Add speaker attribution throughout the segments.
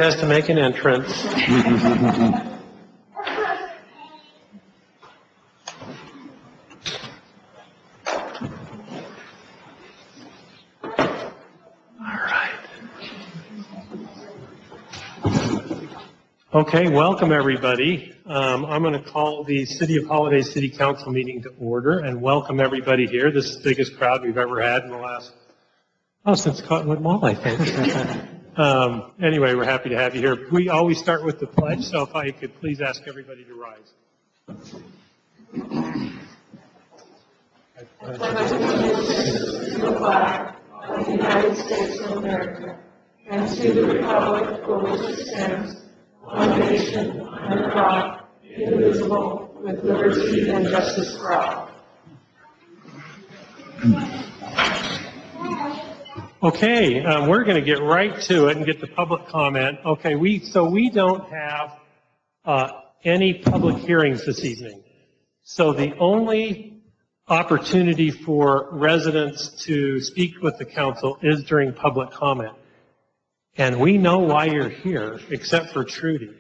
Speaker 1: has to make an entrance. Okay, welcome everybody. I'm going to call the City of Holladay City Council meeting to order and welcome everybody here. This is the biggest crowd we've ever had in the last, since Cottonwood Mall, I think. Anyway, we're happy to have you here. We always start with the pledge, so if I could please ask everybody to rise.
Speaker 2: I pledge allegiance to the flag of the United States of America and to the republic for which it stands, one nation, under God, indivisible, with liberty and justice for all.
Speaker 1: Okay, we're going to get right to it and get the public comment. Okay, we don't have any public hearings this evening. So the only opportunity for residents to speak with the council is during public comment. And we know why you're here, except for Trudy,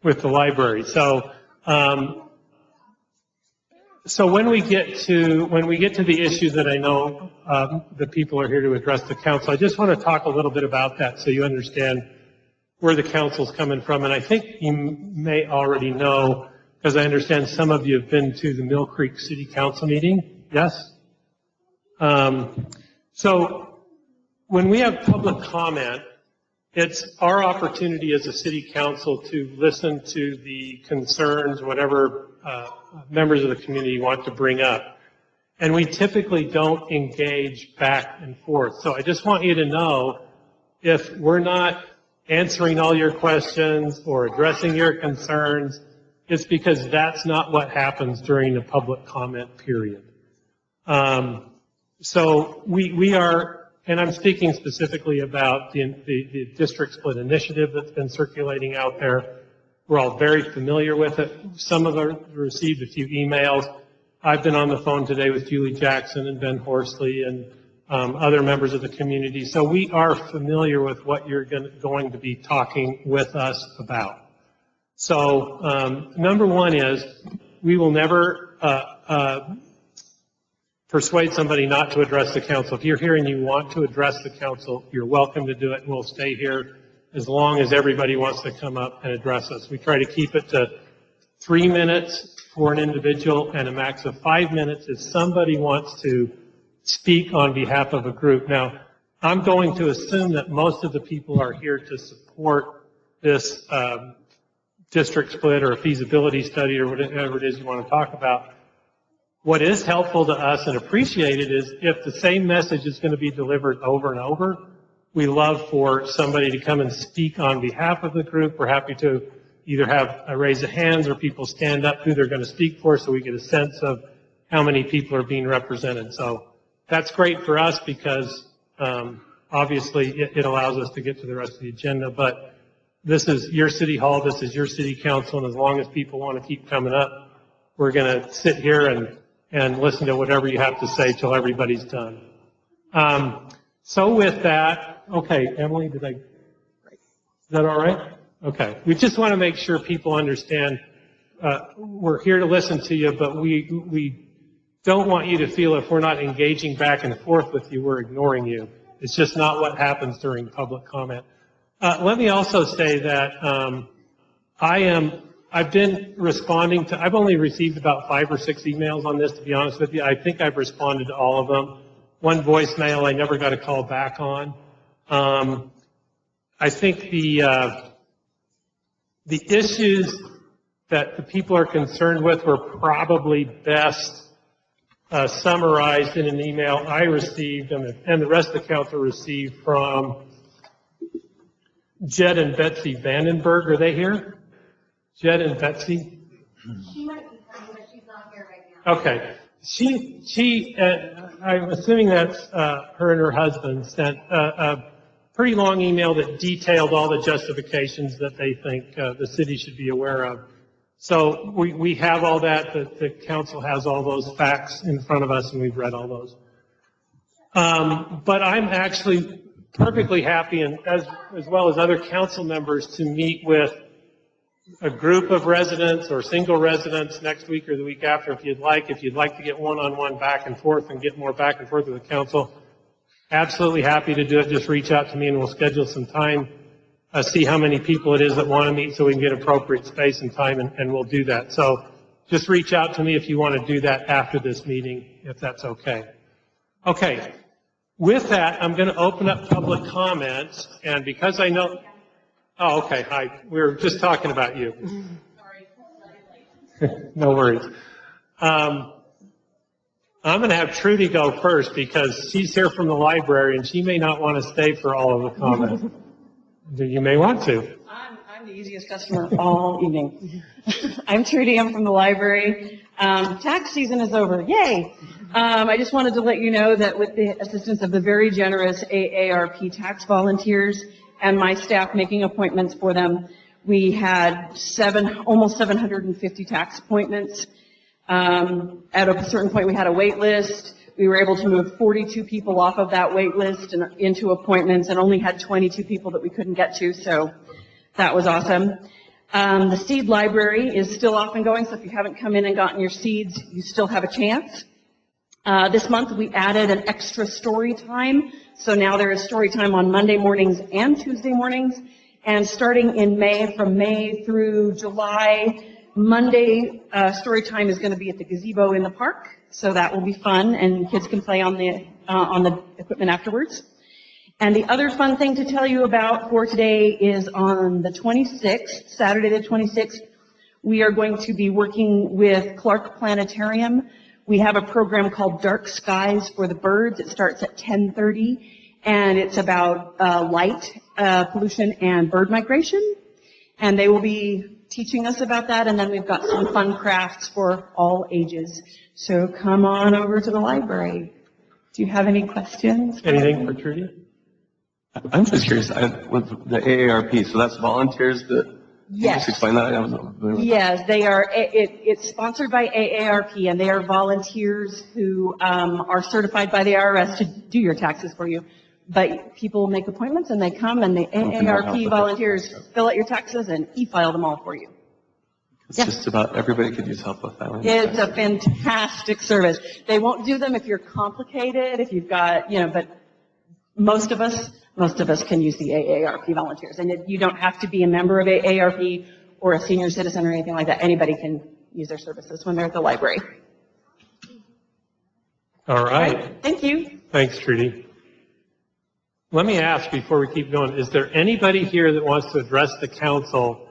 Speaker 1: with the library. So, when we get to the issue that I know the people are here to address the council, I just want to talk a little bit about that so you understand where the council's coming from. And I think you may already know, because I understand some of you have been to the Mill Creek City Council meeting. Yes? When we have public comment, it's our opportunity as a city council to listen to the concerns, whatever members of the community want to bring up. And we typically don't engage back and forth. So I just want you to know, if we're not answering all your questions or addressing your concerns, it's because that's not what happens during the public comment period. So we are, and I'm speaking specifically about the district split initiative that's been circulating out there. We're all very familiar with it. Some of us received a few emails. I've been on the phone today with Julie Jackson and Ben Horsley and other members of the community. So we are familiar with what you're going to be talking with us about. So number one is, we will never persuade somebody not to address the council. If you're here and you want to address the council, you're welcome to do it. We'll stay here as long as everybody wants to come up and address us. We try to keep it to 3 minutes for an individual and a max of 5 minutes if somebody wants to speak on behalf of a group. Now, I'm going to assume that most of the people are here to support this district split or a feasibility study or whatever it is you want to talk about. What is helpful to us and appreciated is if the same message is going to be delivered over and over, we love for somebody to come and speak on behalf of the group. We're happy to either have a raise of hands or people stand up who they're going to speak for so we get a sense of how many people are being represented. So that's great for us because obviously it allows us to get to the rest of the agenda. But this is your city hall, this is your city council, and as long as people want to keep coming up, we're going to sit here and listen to whatever you have to say till everybody's done. So with that, okay, Emily, is that all right? Okay. We just want to make sure people understand we're here to listen to you, but we don't want you to feel if we're not engaging back and forth with you, we're ignoring you. It's just not what happens during public comment. Let me also say that I've been responding to, I've only received about 5 or 6 emails on this, to be honest with you. I think I've responded to all of them. One voicemail I never got a call back on. I think the issues that the people are concerned with were probably best summarized in an email I received and the rest of the council received from Jed and Betsy Vandenberg. Are they here? Jed and Betsy?
Speaker 3: She might be coming, but she's not here right now.
Speaker 1: Okay. I'm assuming that's her and her husband sent a pretty long email that detailed all the justifications that they think the city should be aware of. So we have all that. The council has all those facts in front of us, and we've read all those. But I'm actually perfectly happy, and as well as other council members, to meet with a group of residents or single residents next week or the week after if you'd like. If you'd like to get one-on-one back and forth and get more back and forth with the council, absolutely happy to do it. Just reach out to me and we'll schedule some time, see how many people it is that want to meet so we can get appropriate space and time, and we'll do that. So just reach out to me if you want to do that after this meeting, if that's okay. Okay. With that, I'm going to open up public comments, and because I know... Oh, okay. Hi. We were just talking about you. No worries. I'm going to have Trudy go first because she's here from the library and she may not want to stay for all of the comments. You may want to.
Speaker 4: I'm the easiest customer all evening. I'm Trudy. I'm from the library. Tax season is over. Yay! I just wanted to let you know that with the assistance of the very generous AARP tax volunteers and my staff making appointments for them, we had almost 750 tax appointments. At a certain point, we had a wait list. We were able to move 42 people off of that wait list and into appointments, and only had 22 people that we couldn't get to, so that was awesome. The seed library is still off and going, so if you haven't come in and gotten your seeds, you still have a chance. This month, we added an extra story time, so now there is story time on Monday mornings and Tuesday mornings, and starting in May, from May through July, Monday story time is going to be at the gazebo in the park, so that will be fun, and kids can play on the equipment afterwards. And the other fun thing to tell you about for today is on the 26th, Saturday the 26th, we are going to be working with Clark Planetarium. We have a program called Dark Skies for the Birds. It starts at 10:30, and it's about light pollution and bird migration. And they will be teaching us about that, and then we've got some fun crafts for all ages. So come on over to the library. Do you have any questions?
Speaker 1: Anything for Trudy?
Speaker 5: I'm just curious, with the AARP, so that's volunteers that...
Speaker 4: Yes.
Speaker 5: Just explain that. I was not familiar with
Speaker 4: Yes, they are. It's sponsored by AARP, and they are volunteers who are certified by the IRS to do your taxes for you. But people make appointments, and they come, and the AARP volunteers fill out your taxes and e-file them all for you.
Speaker 5: It's just about everybody could use help with that one.
Speaker 4: It's a fantastic service. They won't do them if you're complicated, if you've got, but most of us can use the AARP volunteers. And you don't have to be a member of AARP or a senior citizen or anything like that. Anybody can use their services when they're at the library.
Speaker 1: All right.
Speaker 4: Thank you.
Speaker 1: Thanks, Trudy. Let me ask before we keep going, is there anybody here that wants to address the council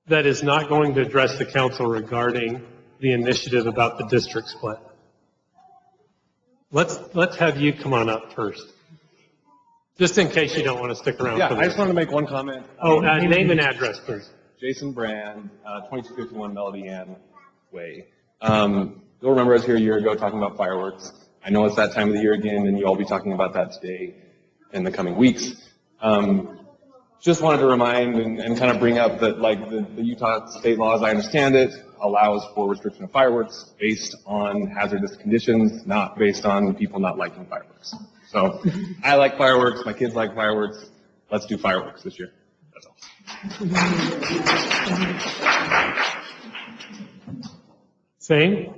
Speaker 1: that is not going to address the council regarding the initiative about the district split? Let's have you come on up first. Just in case you don't want to stick around.
Speaker 6: Yeah,
Speaker 1: for
Speaker 6: I just wanted to make one comment.
Speaker 1: Oh, name and address, please.
Speaker 6: Jason Brand, 2251 Melody Ann Way. You'll remember I was here a year ago talking about fireworks. I know it's that time of the year again, and you all be talking about that today in the coming weeks. Just wanted to remind and kind of bring up that, like, the Utah state law, as I understand it, allows for restriction of fireworks based on hazardous conditions, not based on people not liking fireworks. So I like fireworks. My kids like fireworks. Let's do fireworks this year. That's all.
Speaker 1: Same.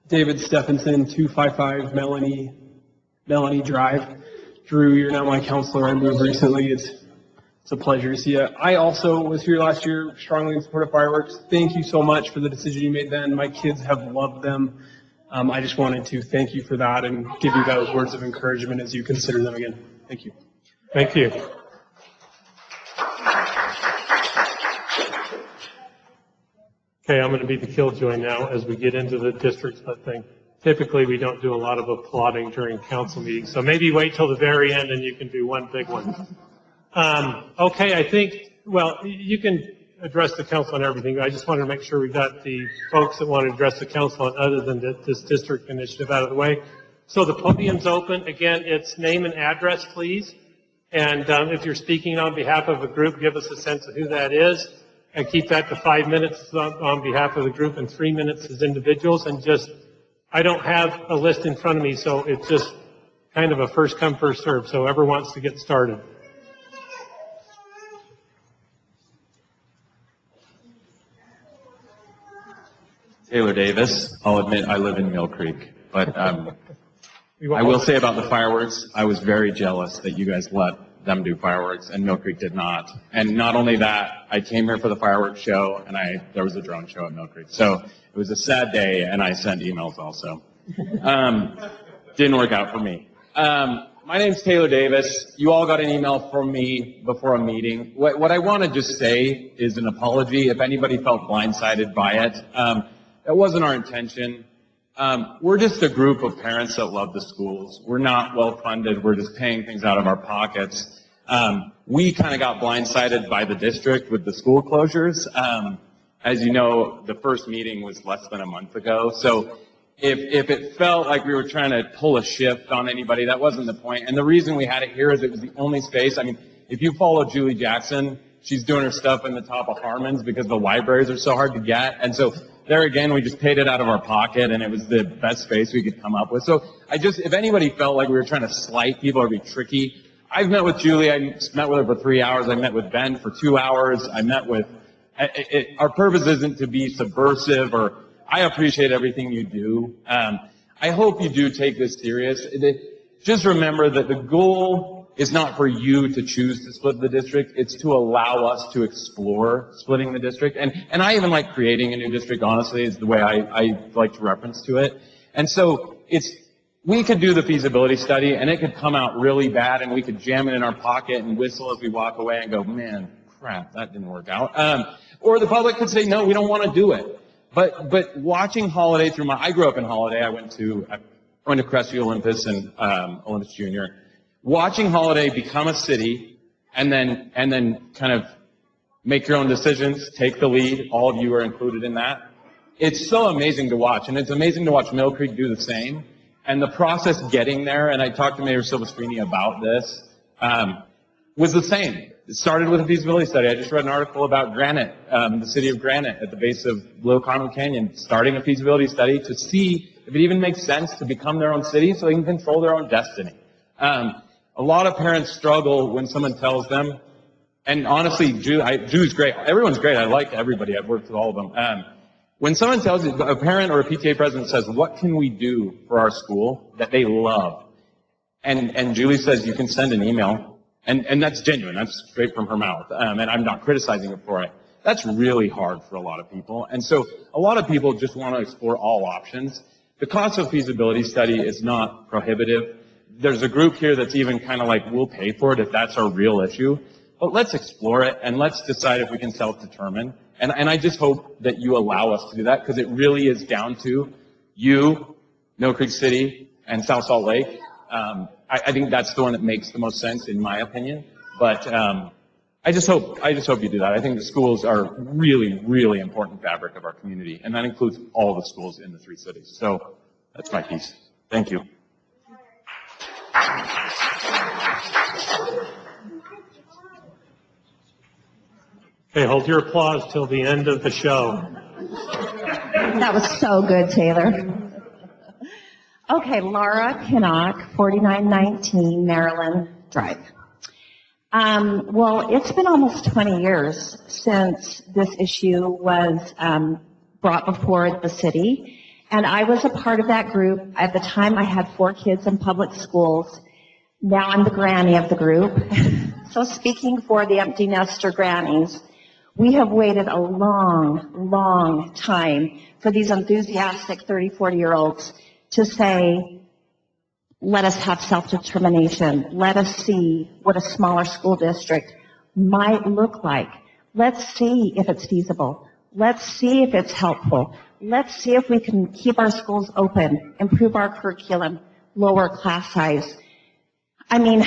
Speaker 7: David Stephenson, 255 Melanie Drive. Drew, you're now my counselor. I moved recently. It's a pleasure to see you. I also was here last year, strongly in support of fireworks. Thank you so much for the decision you made then. My kids have loved them. I just wanted to thank you for that and give you those words of encouragement as you consider them again. Thank you.
Speaker 1: Thank you. Okay, I'm going to be the killjoy now as we get into the district split thing. Typically, we don't do a lot of applauding during council meetings, so maybe wait till the very end and you can do one big one. Okay, I think, well, you can address the council on everything. I just wanted to make sure we got the folks that want to address the council on other than this district initiative out of the way. So the podium's open. Again, it's name and address, please. And if you're speaking on behalf of a group, give us a sense of who that is. And keep that to 5 minutes on behalf of the group and 3 minutes as individuals. And just I don't have a list in front of me, so it's just kind of a first come, first serve. So whoever wants to get started.
Speaker 8: Taylor Davis. I'll admit I live in Mill Creek, but I will say about the fireworks, I was very jealous that you guys let them do fireworks and Mill Creek did not. And not only that, I came here for the fireworks show and there was a drone show at Mill Creek. So it was a sad day and I sent emails also. Didn't work out for me. My name's Taylor Davis. You all got an email from me before a meeting. What I want to just say is an apology if anybody felt blindsided by it. That wasn't our intention. We're just a group of parents that love the schools. We're not well funded. We're just paying things out of our pockets. We kind of got blindsided by the district with the school closures. As you know, the first meeting was less than a month ago. So if it felt like we were trying to pull a shift on anybody, that wasn't the point. And the reason we had it here is it was the only space. I mean, if you follow Julie Jackson, she's doing her stuff in the top of Harmon's because the libraries are so hard to get. And so there again, we just paid it out of our pocket and it was the best space we could come up with. So if anybody felt like we were trying to slight people or be tricky, I've met with Julie. I met with her for 3 hours. I met with Ben for 2 hours. I met with, our purpose isn't to be subversive or, I appreciate everything you do. I hope you do take this serious. Just remember that the goal is not for you to choose to split the district. It's to allow us to explore splitting the district. And I even like creating a new district, honestly, is the way I like to reference to it. And so we could do the feasibility study and it could come out really bad and we could jam it in our pocket and whistle as we walk away and go, man, crap, that didn't work out. Or the public could say, no, we don't want to do it. But watching Holladay I grew up in Holladay. I went to Crestview Olympus and Olympus Junior. Watching Holladay become a city and then kind of make your own decisions, take the lead. All of you are included in that. It's so amazing to watch, and it's amazing to watch Mill Creek do the same. And the process getting there, and I talked to Mayor Silvestrini about this, was the same. It started with a feasibility study. I just read an article about Granite, the city of Granite at the base of Little Carmel Canyon, starting a feasibility study to see if it even makes sense to become their own city so they can control their own destiny. A lot of parents struggle when someone tells them, and honestly, Drew's great. Everyone's great. I like everybody. I've worked with all of them. When someone tells you, a parent or a PTA president says, what can we do for our school that they love? And Julie says, you can send an email. And that's genuine. That's straight from her mouth. And I'm not criticizing her for it. That's really hard for a lot of people. And so a lot of people just want to explore all options. The cost of feasibility study is not prohibitive. There's a group here that's even kind of like, we'll pay for it if that's our real issue. But let's explore it and let's decide if we can self-determine. And I just hope that you allow us to do that because it really is down to you, Mill Creek City, and South Salt Lake. I think that's the one that makes the most sense in my opinion. But I just hope you do that. I think the schools are really, really important fabric of our community, and that includes all the schools in the 3 cities. So that's my piece. Thank you.
Speaker 1: Okay, hold your applause till the end of the show.
Speaker 2: That was so good, Taylor. Okay, Laura Kinnock, 4919 Maryland Drive. Well, it's been almost 20 years since this issue was brought before the city, and I was a part of that group. At the time, I had 4 kids in public schools. Now I'm the granny of the group. So speaking for the empty nester grannies, we have waited a long, long time for these enthusiastic 30, 40-year-olds to say, let us have self-determination. Let us see what a smaller school district might look like. Let's see if it's feasible. Let's see if it's helpful. Let's see if we can keep our schools open, improve our curriculum, lower class size. I mean,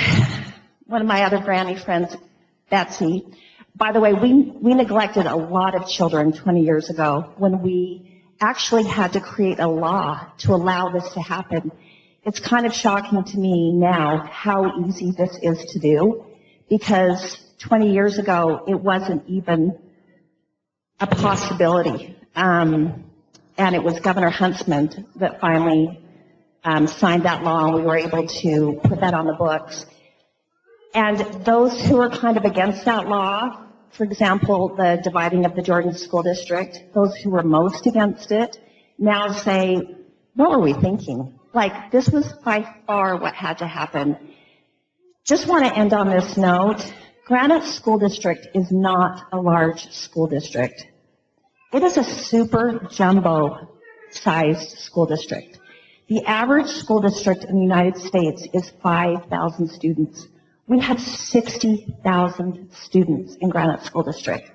Speaker 2: one of my other granny friends, Betsy, by the way, we neglected a lot of children 20 years ago when we actually had to create a law to allow this to happen. It's kind of shocking to me now how easy this is to do, because 20 years ago, it wasn't even a possibility.
Speaker 4: and it was Governor Huntsman that finally signed that law, and we were able to put that on the books. And those who are kind of against that law, for example, the dividing of the Jordan School District, those who were most against it now say, what were we thinking? Like, this was by far what had to happen. Just want to end on this note. Granite School District is not a large school district. It is a super jumbo sized school district. The average school district in the United States is 5,000 students. We have 60,000 students in Granite School District.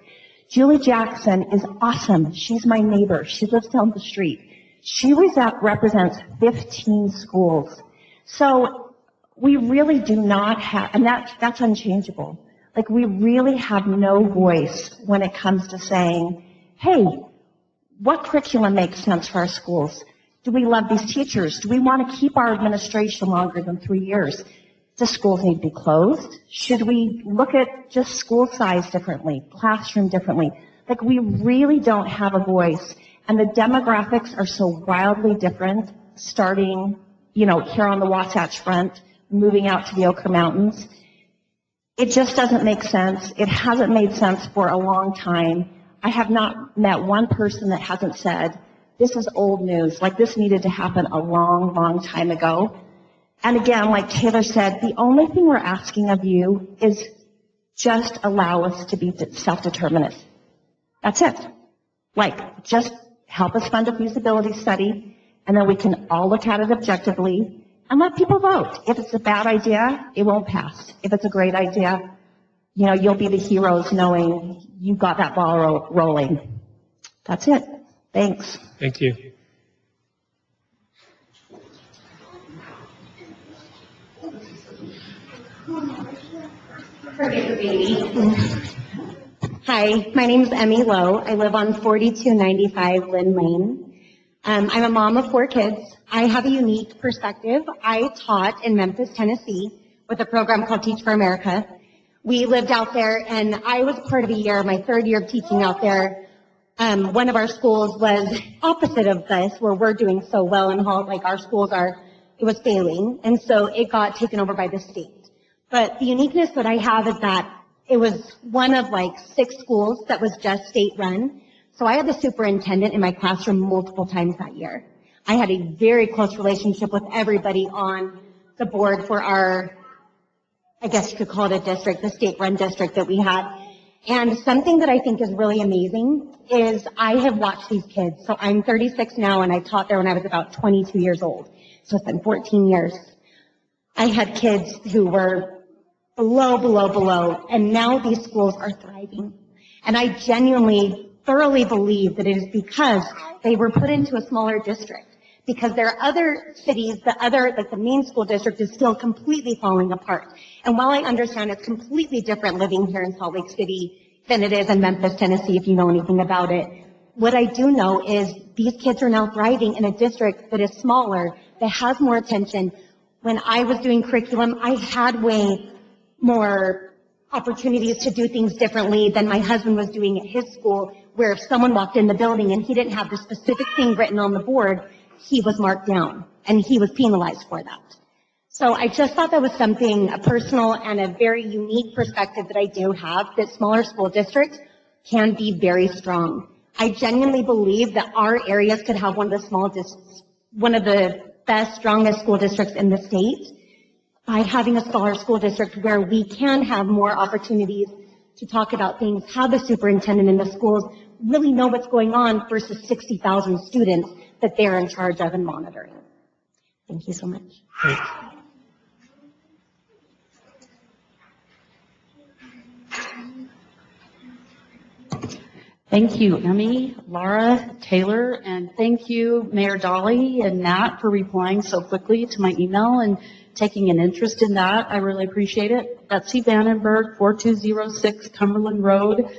Speaker 4: Julie Jackson is awesome. She's my neighbor. She lives down the street. She represents 15 schools. So we really do not have, and that's unchangeable. Like, we really have no voice when it comes to saying, hey, what curriculum makes sense for our schools? Do we love these teachers? Do we want to keep our administration longer than 3 years? Do schools need to be closed? Should we look at just school size differently, classroom differently? Like, we really don't have a voice. And the demographics are so wildly different, starting, here on the Wasatch Front, moving out to the Ochre Mountains. It just doesn't make sense. It hasn't made sense for a long time. I have not met one person that hasn't said, this is old news, like this needed to happen a long, long time ago. And again, like Taylor said, the only thing we're asking of you is just allow us to be self-determinate. That's it. Like, just help us fund a feasibility study, and then we can all look at it objectively and let people vote. If it's a bad idea, it won't pass. If it's a great idea, you'll be the heroes knowing you got that ball rolling. That's it. Thanks.
Speaker 1: Thank you.
Speaker 3: Hi, my name is Emmy Lowe. I live on 4295 Lynn Lane. I'm a mom of 4 kids. I have a unique perspective. I taught in Memphis, Tennessee with a program called Teach for America. We lived out there, and I was part of a year, my 3rd year of teaching out there. One of our schools was opposite of this, where we're doing so well in Holladay, like our schools it was failing, and so it got taken over by the state. But the uniqueness that I have is that it was one of like 6 schools that was just state run. So I had the superintendent in my classroom multiple times that year. I had a very close relationship with everybody on the board for our, I guess you could call it a district, the state run district that we had. And something that I think is really amazing is I have watched these kids. So I'm 36 now, and I taught there when I was about 22 years old. So it's been 14 years. I had kids who were below, and now these schools are thriving. And I genuinely, thoroughly believe that it is because they were put into a smaller district. Because there are other cities, like the main school district is still completely falling apart. And while I understand it's completely different living here in Salt Lake City than it is in Memphis, Tennessee, if you know anything about it, what I do know is these kids are now thriving in a district that is smaller, that has more attention. When I was doing curriculum, I had way more opportunities to do things differently than my husband was doing at his school, where if someone walked in the building and he didn't have the specific thing written on the board, he was marked down and he was penalized for that. So I just thought that was something, a personal and a very unique perspective that I do have, that smaller school districts can be very strong. I genuinely believe that our areas could have one of the best, strongest school districts in the state by having a smaller school district where we can have more opportunities to talk about things, have the superintendent in the schools really know what's going on versus 60,000 students that they're in charge of and monitoring. Thank you so much.
Speaker 1: Thanks.
Speaker 9: Thank you, Emmy, Laura, Taylor, and thank you, Mayor Dolly and Nat, for replying so quickly to my email and taking an interest in that. I really appreciate it. Betsy Vandenberg, 4206 Cumberland Road.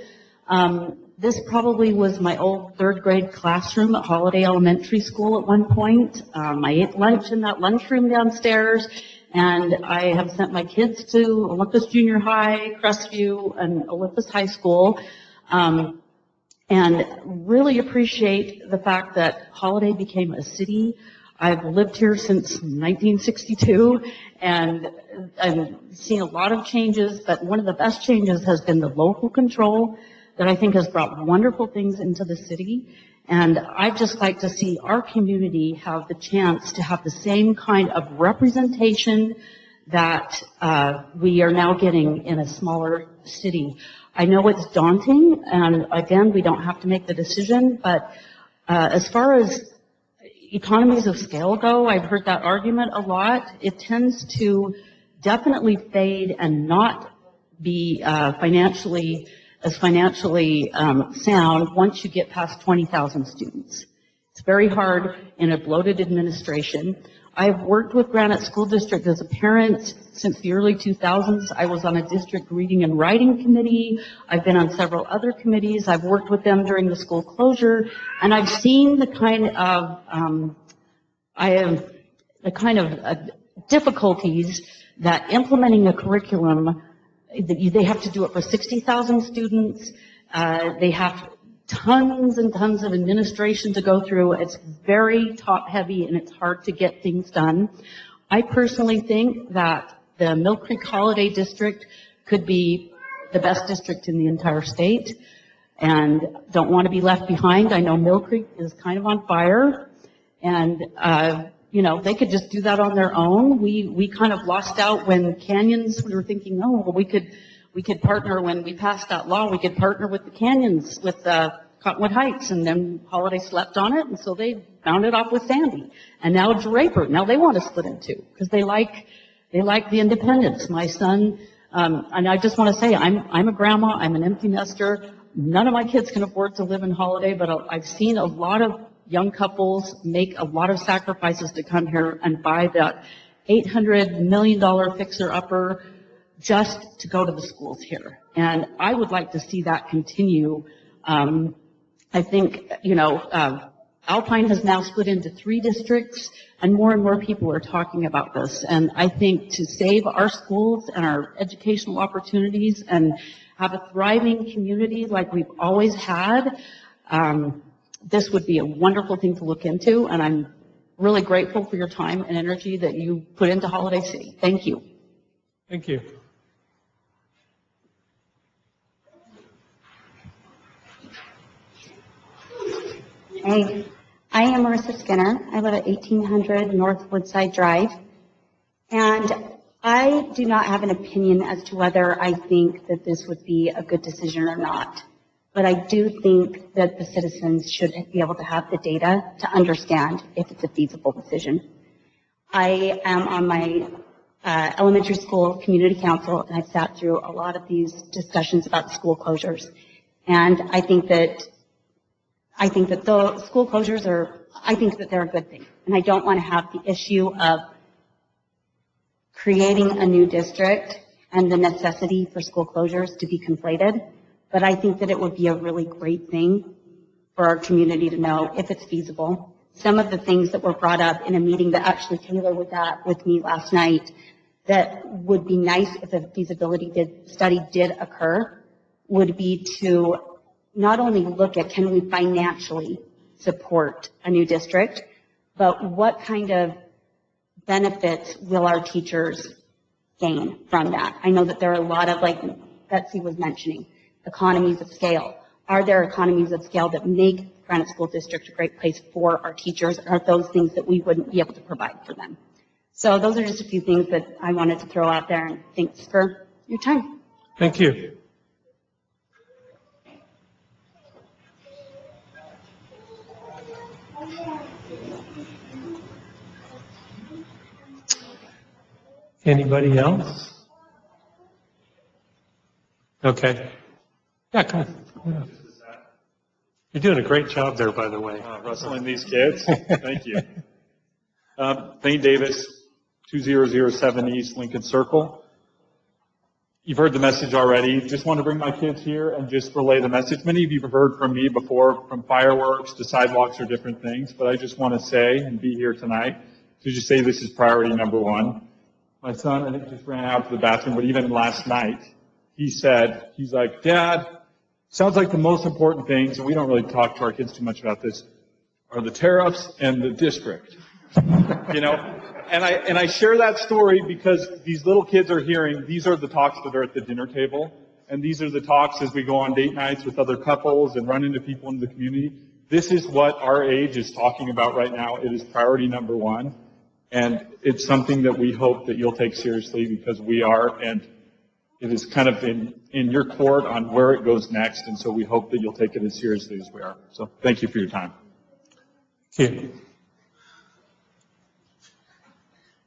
Speaker 9: This probably was my old 3rd grade classroom at Holladay Elementary School at one point. I ate lunch in that lunchroom downstairs, and I have sent my kids to Olympus Junior High, Crestview, and Olympus High School. and really appreciate the fact that Holladay became a city. I've lived here since 1962, and I've seen a lot of changes, but one of the best changes has been the local control that I think has brought wonderful things into the city. And I'd just like to see our community have the chance to have the same kind of representation that we are now getting in a smaller city. I know it's daunting, and again, we don't have to make the decision, but as far as economies of scale go, I've heard that argument a lot. It tends to definitely fade and not be financially sound once you get past 20,000 students. It's very hard in a bloated administration. I've worked with Granite School District as a parent since the early 2000s. I was on a district reading and writing committee. I've been on several other committees. I've worked with them during the school closure, and I've seen the kind of difficulties that implementing a curriculum, they have to do it for 60,000 students. They have tons and tons of administration to go through. It's very top heavy and it's hard to get things done. I personally think that the Mill Creek Holladay District could be the best district in the entire state, and don't want to be left behind. I know Mill Creek is kind of on fire, and you know, they could just do that on their own. We kind of lost out when Canyons, we were thinking, oh, well, we could partner when we passed that law. We could partner with the Canyons, with Cottonwood Heights, and then Holladay slept on it, and so they found it off with Sandy. And now Draper, now they want to split in two because they like the independence. My son, and I just want to say, I'm a grandma. I'm an empty nester. None of my kids can afford to live in Holladay, but I've seen a lot of young couples make a lot of sacrifices to come here and buy that $800 million fixer-upper just to go to the schools here. And I would like to see that continue. I think, you know, Alpine has now split into 3 districts, and more people are talking about this. And I think to save our schools and our educational opportunities and have a thriving community like we've always had, this would be a wonderful thing to look into. And I'm really grateful for your time and energy that you put into Holladay City. Thank you.
Speaker 1: Thank you.
Speaker 3: Hey, I am Marissa Skinner. I live at 1800 North Woodside Drive. And I do not have an opinion as to whether I think that this would be a good decision or not. But I do think that the citizens should be able to have the data to understand if it's a feasible decision. I am on my elementary school community council, and I've sat through a lot of these discussions about school closures. And I think that the school closures they're a good thing. And I don't want to have the issue of creating a new district and the necessity for school closures to be conflated. But I think that it would be a really great thing for our community to know if it's feasible. Some of the things that were brought up in a meeting that actually Taylor was at with me last night that would be nice if a feasibility study did occur would be to not only look at can we financially support a new district, but what kind of benefits will our teachers gain from that? I know that there are a lot of, like Betsy was mentioning, economies of scale. Are there economies of scale that make Granite School District a great place for our teachers? Are those things that we wouldn't be able to provide for them? So those are just a few things that I wanted to throw out there, and thanks for your time.
Speaker 1: Thank you. Anybody else? Okay. Yeah, come on. You're doing a great job there, by the way.
Speaker 10: Wrestling these kids. Thank you. Thane Davis, 2007 East Lincoln Circle. You've heard the message already. Just want to bring my kids here and just relay the message. Many of you have heard from me before, from fireworks to sidewalks or different things, but I just want to say and be here tonight to just say this is priority number 1. My son, I think, just ran out to the bathroom, but even last night, he said, he's like, Dad, Sounds like the most important things, and we don't really talk to our kids too much about this, are the tariffs and the district. You know, and I share that story because these little kids are hearing, these are the talks that are at the dinner table, and these are the talks as we go on date nights with other couples and run into people in the community. This is what our age is talking about right now. It is priority number one, and it's something that we hope that you'll take seriously because we are, and it is kind of in your court on where it goes next, and so we hope that you'll take it as seriously as we are. So thank you for your time.
Speaker 1: Thank you.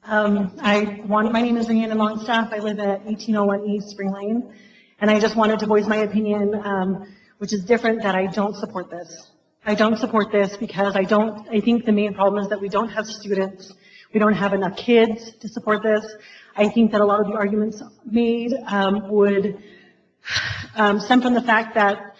Speaker 11: My name is Rhiannon Longstaff. I live at 1801 East Spring Lane, and I just wanted to voice my opinion, which is different, that I don't support this. I don't support this because I think the main problem is that we don't have students. We don't have enough kids to support this. I think that a lot of the arguments made would stem from the fact that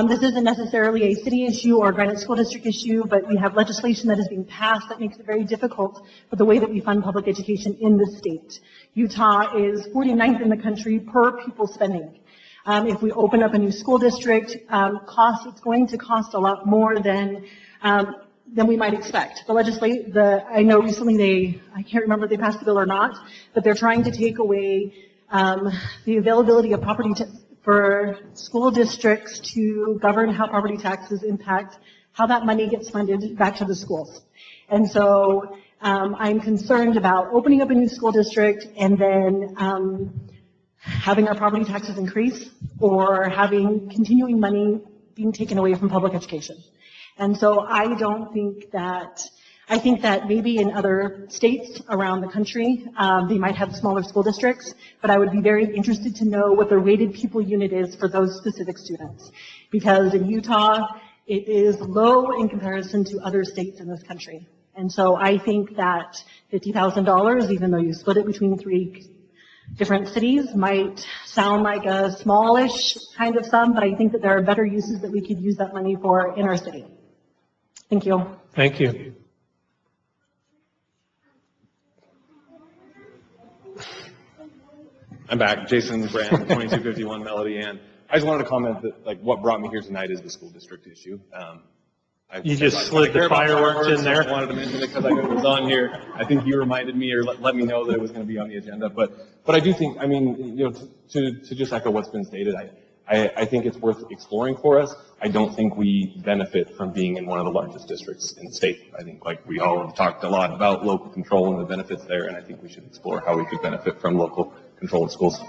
Speaker 11: this isn't necessarily a city issue or a Granite School District issue, but we have legislation that is being passed that makes it very difficult for the way that we fund public education in the state. Utah is 49th in the country per pupil spending. If we open up a new school district, it's going to cost a lot more than we might expect. I know recently I can't remember if they passed the bill or not, but they're trying to take away the availability of property for school districts to govern how property taxes impact how that money gets funded back to the schools. And so I'm concerned about opening up a new school district and then having our property taxes increase or having continuing money being taken away from public education. And so I think that maybe in other states around the country, they might have smaller school districts, but I would be very interested to know what the rated pupil unit is for those specific students. Because in Utah, it is low in comparison to other states in this country. And so I think that $50,000, even though you split it between 3 different cities, might sound like a smallish kind of sum, but I think that there are better uses that we could use that money for in our city. Thank you.
Speaker 1: Thank you.
Speaker 6: I'm back. Jason Brand, 2251 Melody Ann. I just wanted to comment that, like, what brought me here tonight is the school district issue.
Speaker 1: You just slid the fireworks in there.
Speaker 6: I wanted to mention it because I knew it was on here. I think you reminded me or let me know that it was going to be on the agenda. But I do think, I mean, you know, to just echo what's been stated, I think it's worth exploring for us. I don't think we benefit from being in one of the largest districts in the state. I think, like, we all have talked a lot about local control and the benefits there, and I think we should explore how we could benefit from local control of schools.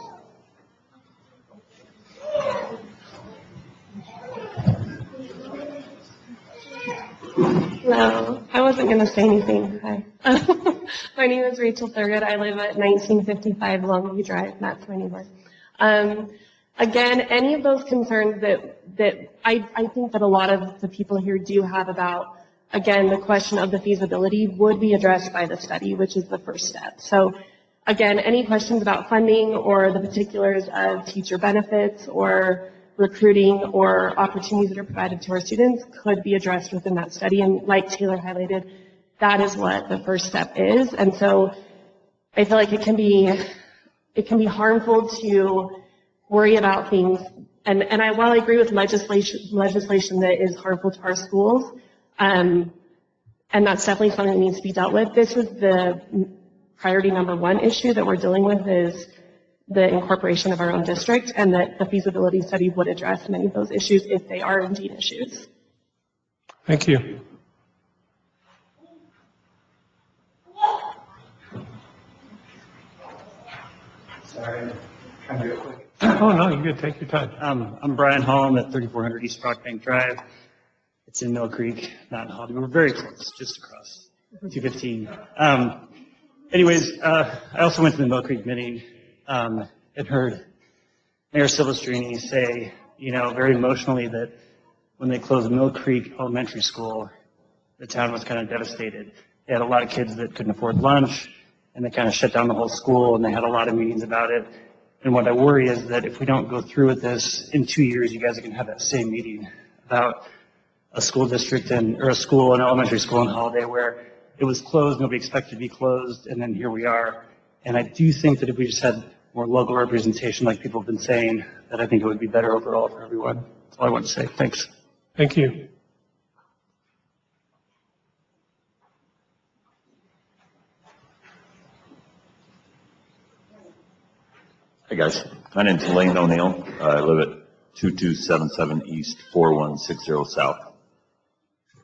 Speaker 12: No, I wasn't going to say anything. Hi. My name is Rachel Thurgood. I live at 1955 Longview Drive. That's my neighbor. Again, any of those concerns that I think that a lot of the people here do have about, again, the question of the feasibility would be addressed by the study, which is the first step. So, again, any questions about funding or the particulars of teacher benefits or recruiting or opportunities that are provided to our students could be addressed within that study. And like Taylor highlighted, that is what the first step is. And so I feel like it can be harmful to worry about things. And while I agree with legislation that is harmful to our schools, and that's definitely something that needs to be dealt with, this is the priority number 1 issue that we're dealing with is the incorporation of our own district, and that the feasibility study would address many of those issues if they are indeed issues.
Speaker 1: Thank you.
Speaker 13: Sorry, trying to go quick.
Speaker 1: Oh, no, you could take your time.
Speaker 13: I'm Brian Holland at 3400 East Brockbank Drive. It's in Mill Creek, not in Holladay. We're very close, just across 215. Anyways, I also went to the Mill Creek meeting and heard Mayor Silvestrini say, you know, very emotionally that when they closed Mill Creek Elementary School, the town was kind of devastated. They had a lot of kids that couldn't afford lunch, and they kind of shut down the whole school, and they had a lot of meetings about it. And what I worry is that if we don't go through with this, in 2 years, you guys are going to have that same meeting about a school district or a school, an elementary school in Holladay where it was closed, nobody expected to be closed, and then here we are. And I do think that if we just had more local representation, like people have been saying, that I think it would be better overall for everyone. all I want to say. Thanks.
Speaker 1: Thank you.
Speaker 14: Hey guys, my name's Lane O'Neill. I live at 2277 East, 4160 South.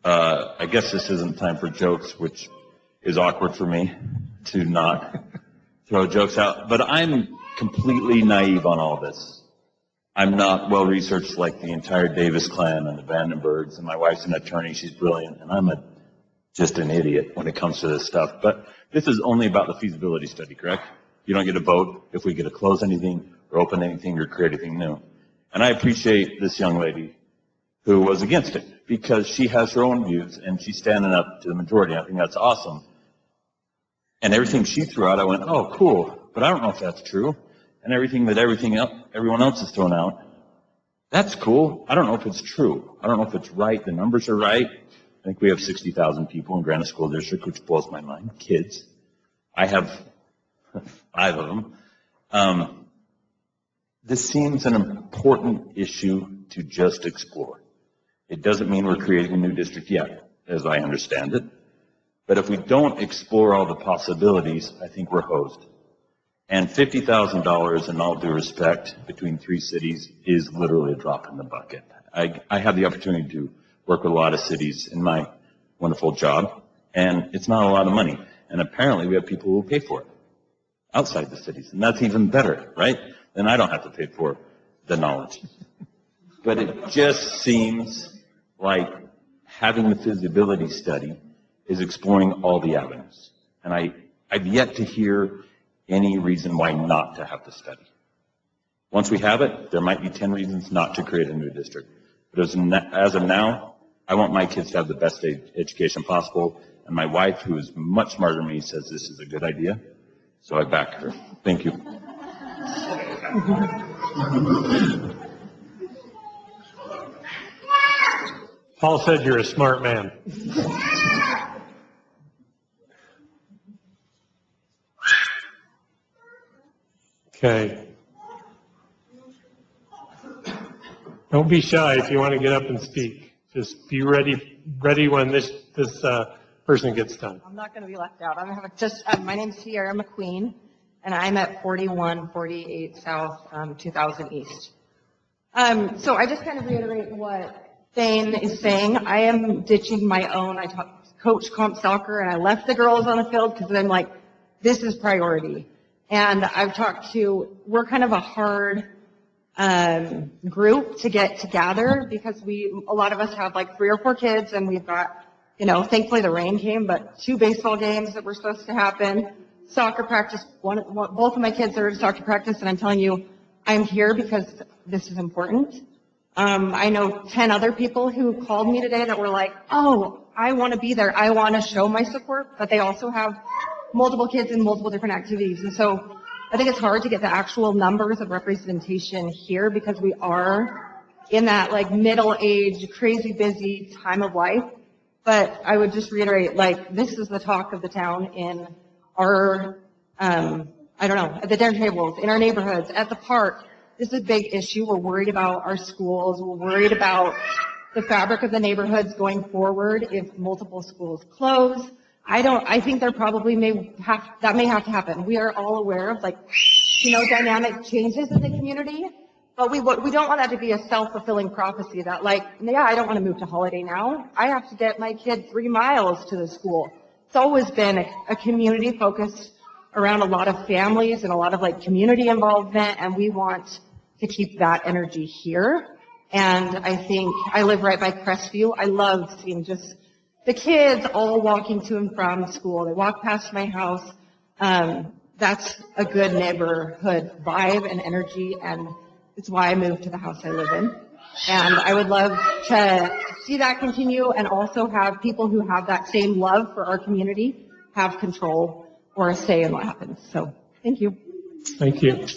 Speaker 14: I guess this isn't time for jokes, which is awkward for me to not throw jokes out, but I'm completely naive on all this. I'm not well researched like the entire Davis clan and the Vandenbergs, and my wife's an attorney, she's brilliant, and I'm just an idiot when it comes to this stuff. But this is only about the feasibility study, correct? You don't get to vote if we get to close anything or open anything or create anything new. And I appreciate this young lady who was against it because she has her own views and she's standing up to the majority. I think that's awesome. And everything she threw out, I went, oh, cool. But I don't know if that's true. And everyone else is thrown out, that's cool. I don't know if it's true. I don't know if it's right. The numbers are right. I think we have 60,000 people in Granite School District, which blows my mind. Kids. I have 5 of them. This seems an important issue to just explore. It doesn't mean we're creating a new district yet, as I understand it. But if we don't explore all the possibilities, I think we're hosed. And $50,000, in all due respect, between 3 cities is literally a drop in the bucket. I have the opportunity to work with a lot of cities in my wonderful job, and it's not a lot of money. And apparently we have people who will pay for it outside the cities, and that's even better, right? Then I don't have to pay for the knowledge. But it just seems like having the feasibility study is exploring all the avenues. And I've yet to hear any reason why not to have the study. Once we have it, there might be 10 reasons not to create a new district. But as of now, I want my kids to have the best education possible, and my wife, who is much smarter than me, says this is a good idea, so I back her. Thank you.
Speaker 1: Paul said you're a smart man. Okay. Don't be shy if you want to get up and speak. Just be ready when this person gets done.
Speaker 15: I'm not going to be left out. My name's Sierra McQueen, and I'm at 4148 South, 2000 East. So I just kind of reiterate what Thane is saying. I am ditching my own. I coach comp soccer, and I left the girls on the field because I'm like, this is priority. And I've we're kind of a hard group to get together because a lot of us have like 3 or 4 kids, and we've got, thankfully the rain came, but 2 baseball games that were supposed to happen, soccer practice. Both of my kids are at soccer practice, and I'm telling you, I'm here because this is important. I know 10 other people who called me today that were like, oh, I want to be there. I want to show my support, but they also have multiple kids in multiple different activities. And so I think it's hard to get the actual numbers of representation here because we are in that like middle-aged, crazy busy time of life. But I would just reiterate, like, this is the talk of the town in our, at the dinner tables, in our neighborhoods, at the park. This is a big issue. We're worried about our schools. We're worried about the fabric of the neighborhoods going forward if multiple schools close. I think there probably may have to happen. We are all aware of dynamic changes in the community, but we don't want that to be a self-fulfilling prophecy that I don't want to move to Holladay now. I have to get my kid 3 miles to the school. It's always been a community focused around a lot of families and a lot of community involvement, and we want to keep that energy here. And I think I live right by Crestview. I love seeing just the kids all walking to and from school. They walk past my house. That's a good neighborhood vibe and energy, and it's why I moved to the house I live in. And I would love to see that continue and also have people who have that same love for our community have control or a say in what happens. So, thank you.
Speaker 1: Thank you.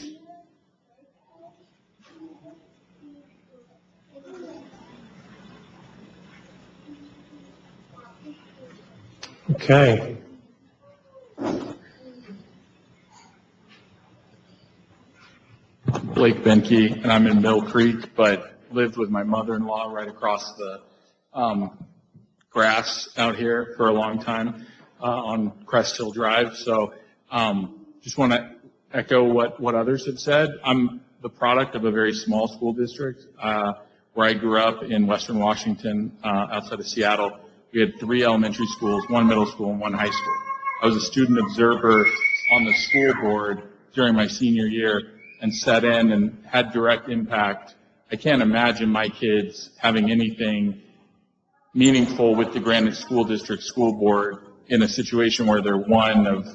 Speaker 1: Okay.
Speaker 10: Blake Benke, and I'm in Mill Creek, but lived with my mother-in-law right across the grass out here for a long time on Crest Hill Drive. So just want to echo what others have said. I'm the product of a very small school district where I grew up in Western Washington outside of Seattle. We had 3 elementary schools, 1 middle school, and 1 high school. I was a student observer on the school board during my senior year and sat in and had direct impact. I can't imagine my kids having anything meaningful with the Granite School District School Board in a situation where they're one of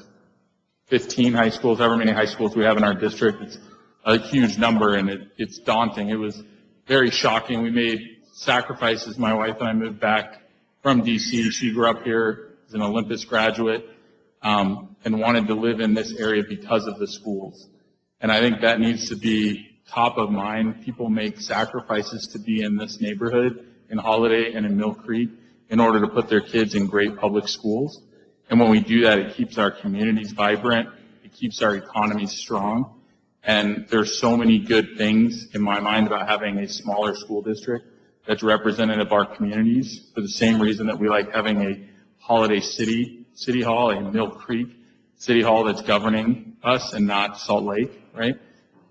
Speaker 10: 15 high schools, however many high schools we have in our district. It's a huge number, and it's daunting. It was very shocking. We made sacrifices. My wife and I moved back from D.C. She grew up here as an Olympus graduate and wanted to live in this area because of the schools. And I think that needs to be top of mind. People make sacrifices to be in this neighborhood, in Holladay and in Mill Creek, in order to put their kids in great public schools. And when we do that, it keeps our communities vibrant. It keeps our economies strong. And there's so many good things in my mind about having a smaller school district that's representative of our communities, for the same reason that we like having a Holladay City Hall, a Mill Creek City Hall that's governing us and not Salt Lake, right?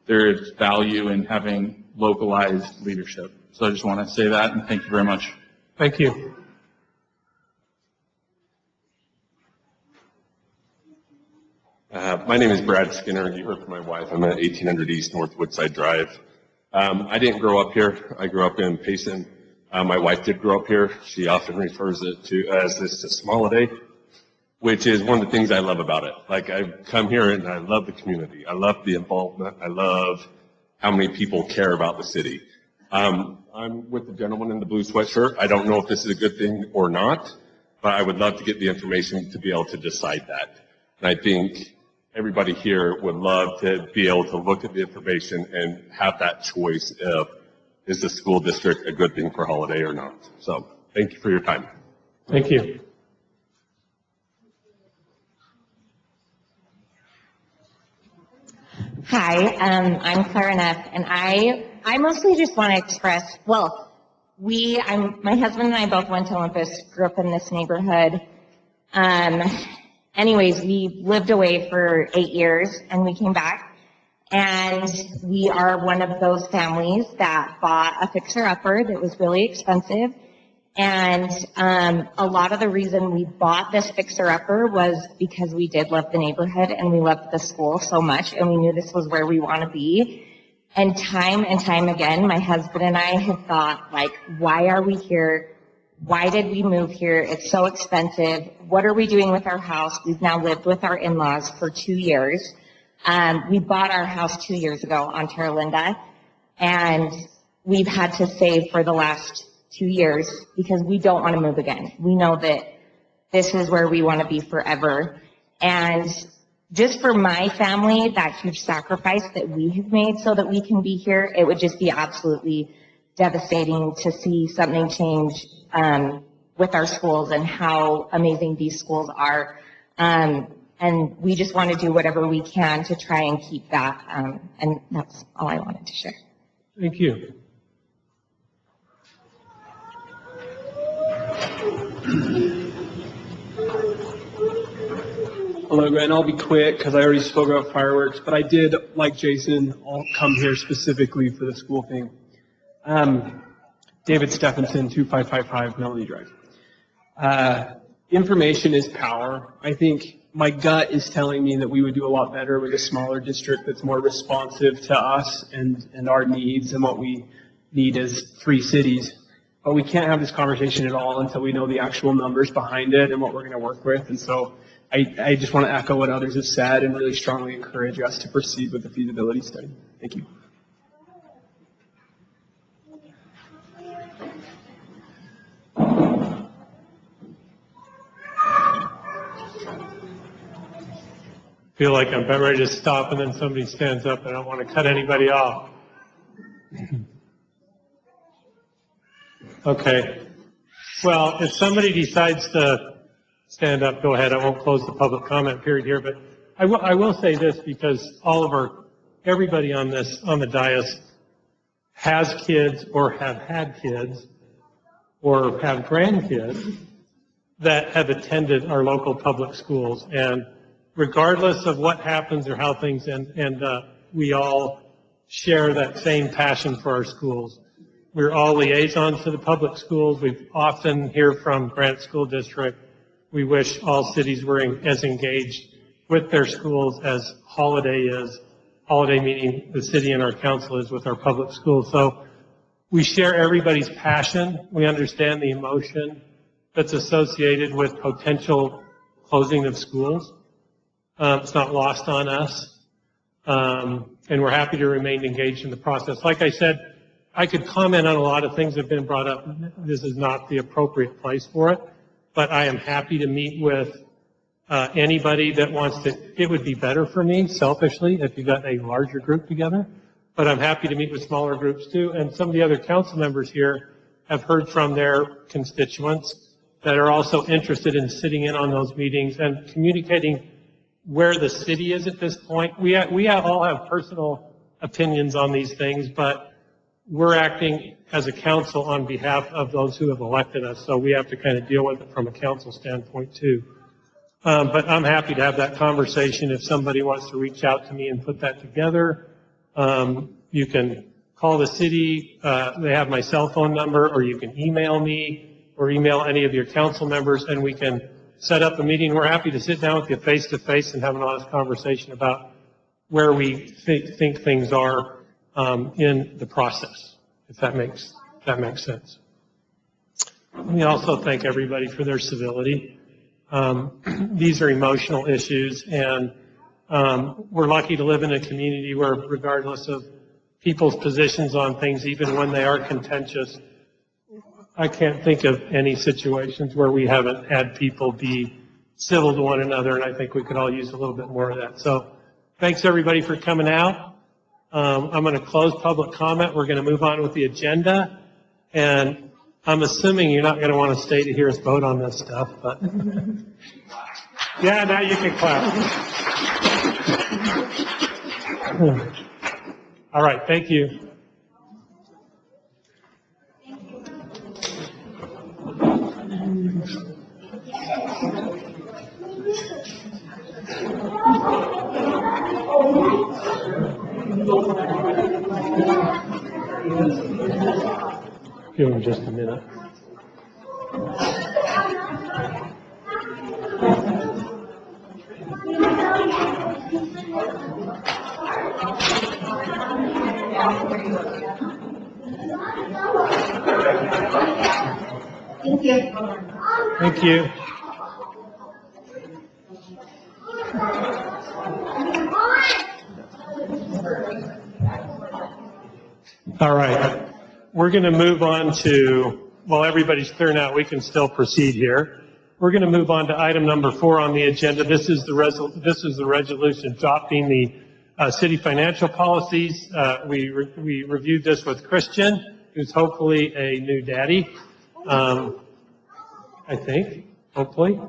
Speaker 10: There is value in having localized leadership. So I just want to say that, and thank you very much.
Speaker 1: Thank you.
Speaker 16: My name is Brad Skinner. You heard from my wife. I'm at 1800 East North Woodside Drive. I didn't grow up here. I grew up in Payson. My wife did grow up here. She often refers it to as this Holladay, which is one of the things I love about it. Like, I come here and I love the community. I love the involvement. I love how many people care about the city. I'm with the gentleman in the blue sweatshirt. I don't know if this is a good thing or not, but I would love to get the information to be able to decide that. And I think everybody here would love to be able to look at the information and have that choice of, is the school district a good thing for Holladay or not? So thank you for your time.
Speaker 1: Thank you.
Speaker 17: Hi, I'm Clara Neff, and I mostly just want to express, well, my husband and I both went to Olympus, grew up in this neighborhood. Anyways, we lived away for 8 years, and we came back, and we are one of those families that bought a fixer-upper that was really expensive. And a lot of the reason we bought this fixer-upper was because we did love the neighborhood and we loved the school so much, and we knew this was where we want to be. And time again, my husband and I have thought, like, why are we here? Why did we move here? It's so expensive. What are we doing with our house? We've now lived with our in-laws for 2 years. We bought our house 2 years ago on Terralinda, and we've had to save for the last 2 years because we don't want to move again. We know that this is where we want to be forever. And just for my family, that huge sacrifice that we have made so that we can be here, it would just be absolutely devastating to see something change with our schools and how amazing these schools are. And we just want to do whatever we can to try and keep that. And that's all I wanted to share.
Speaker 1: Thank you.
Speaker 7: Hello, Grant. I'll be quick because I already spoke about fireworks, but I did, like Jason, I'll come here specifically for the school thing. David Stephenson, 2555 Melanie Drive. Information is power. I think my gut is telling me that we would do a lot better with a smaller district that's more responsive to us and our needs and what we need as 3 cities. But we can't have this conversation at all until we know the actual numbers behind it and what we're going to work with. And so I just want to echo what others have said and really strongly encourage us to proceed with the feasibility study. Thank you.
Speaker 1: I feel like I'm about ready to stop and then somebody stands up and I don't want to cut anybody off. Okay. Well, if somebody decides to stand up, go ahead. I won't close the public comment period here, but I will say this because everybody on the dais has kids or have had kids or have grandkids that have attended our local public schools. And regardless of what happens or how things end up, we all share that same passion for our schools. We're all liaisons to the public schools. We often hear from Grant School District. We wish all cities were as engaged with their schools as Holladay is. Holladay meaning the city and our council is with our public schools. So we share everybody's passion. We understand the emotion that's associated with potential closing of schools. It's not lost on us. And we're happy to remain engaged in the process. Like I said, I could comment on a lot of things that have been brought up. This is not the appropriate place for it, but I am happy to meet with anybody that wants to. It would be better for me, selfishly, if you got a larger group together, but I'm happy to meet with smaller groups too. And some of the other council members here have heard from their constituents that are also interested in sitting in on those meetings and communicating where the city is at this point. We all have personal opinions on these things, but we're acting as a council on behalf of those who have elected us, so we have to kind of deal with it from a council standpoint too. But I'm happy to have that conversation. If somebody wants to reach out to me and put that together, you can call the city. They have my cell phone number, or you can email me or email any of your council members, and we can set up a meeting. We're happy to sit down with you face to face and have an honest conversation about where we think things are in the process, if that makes sense. Let me also thank everybody for their civility. These are emotional issues, and we're lucky to live in a community where, regardless of people's positions on things, even when they are contentious, I can't think of any situations where we haven't had people be civil to one another, and I think we could all use a little bit more of that. So thanks, everybody, for coming out. I'm going to close public comment. We're going to move on with the agenda, and I'm assuming you're not going to want to stay to hear us vote on this stuff, but yeah, now you can clap. All right, thank you. Give him just a minute.
Speaker 2: Thank you.
Speaker 1: Thank you. All right. We're going to move on to, while everybody's clearing out, we can still proceed here. We're going to move on to item number 4 on the agenda. This is the resolution adopting the city financial policies. We reviewed this with Christian, who's hopefully a new daddy, I think, hopefully,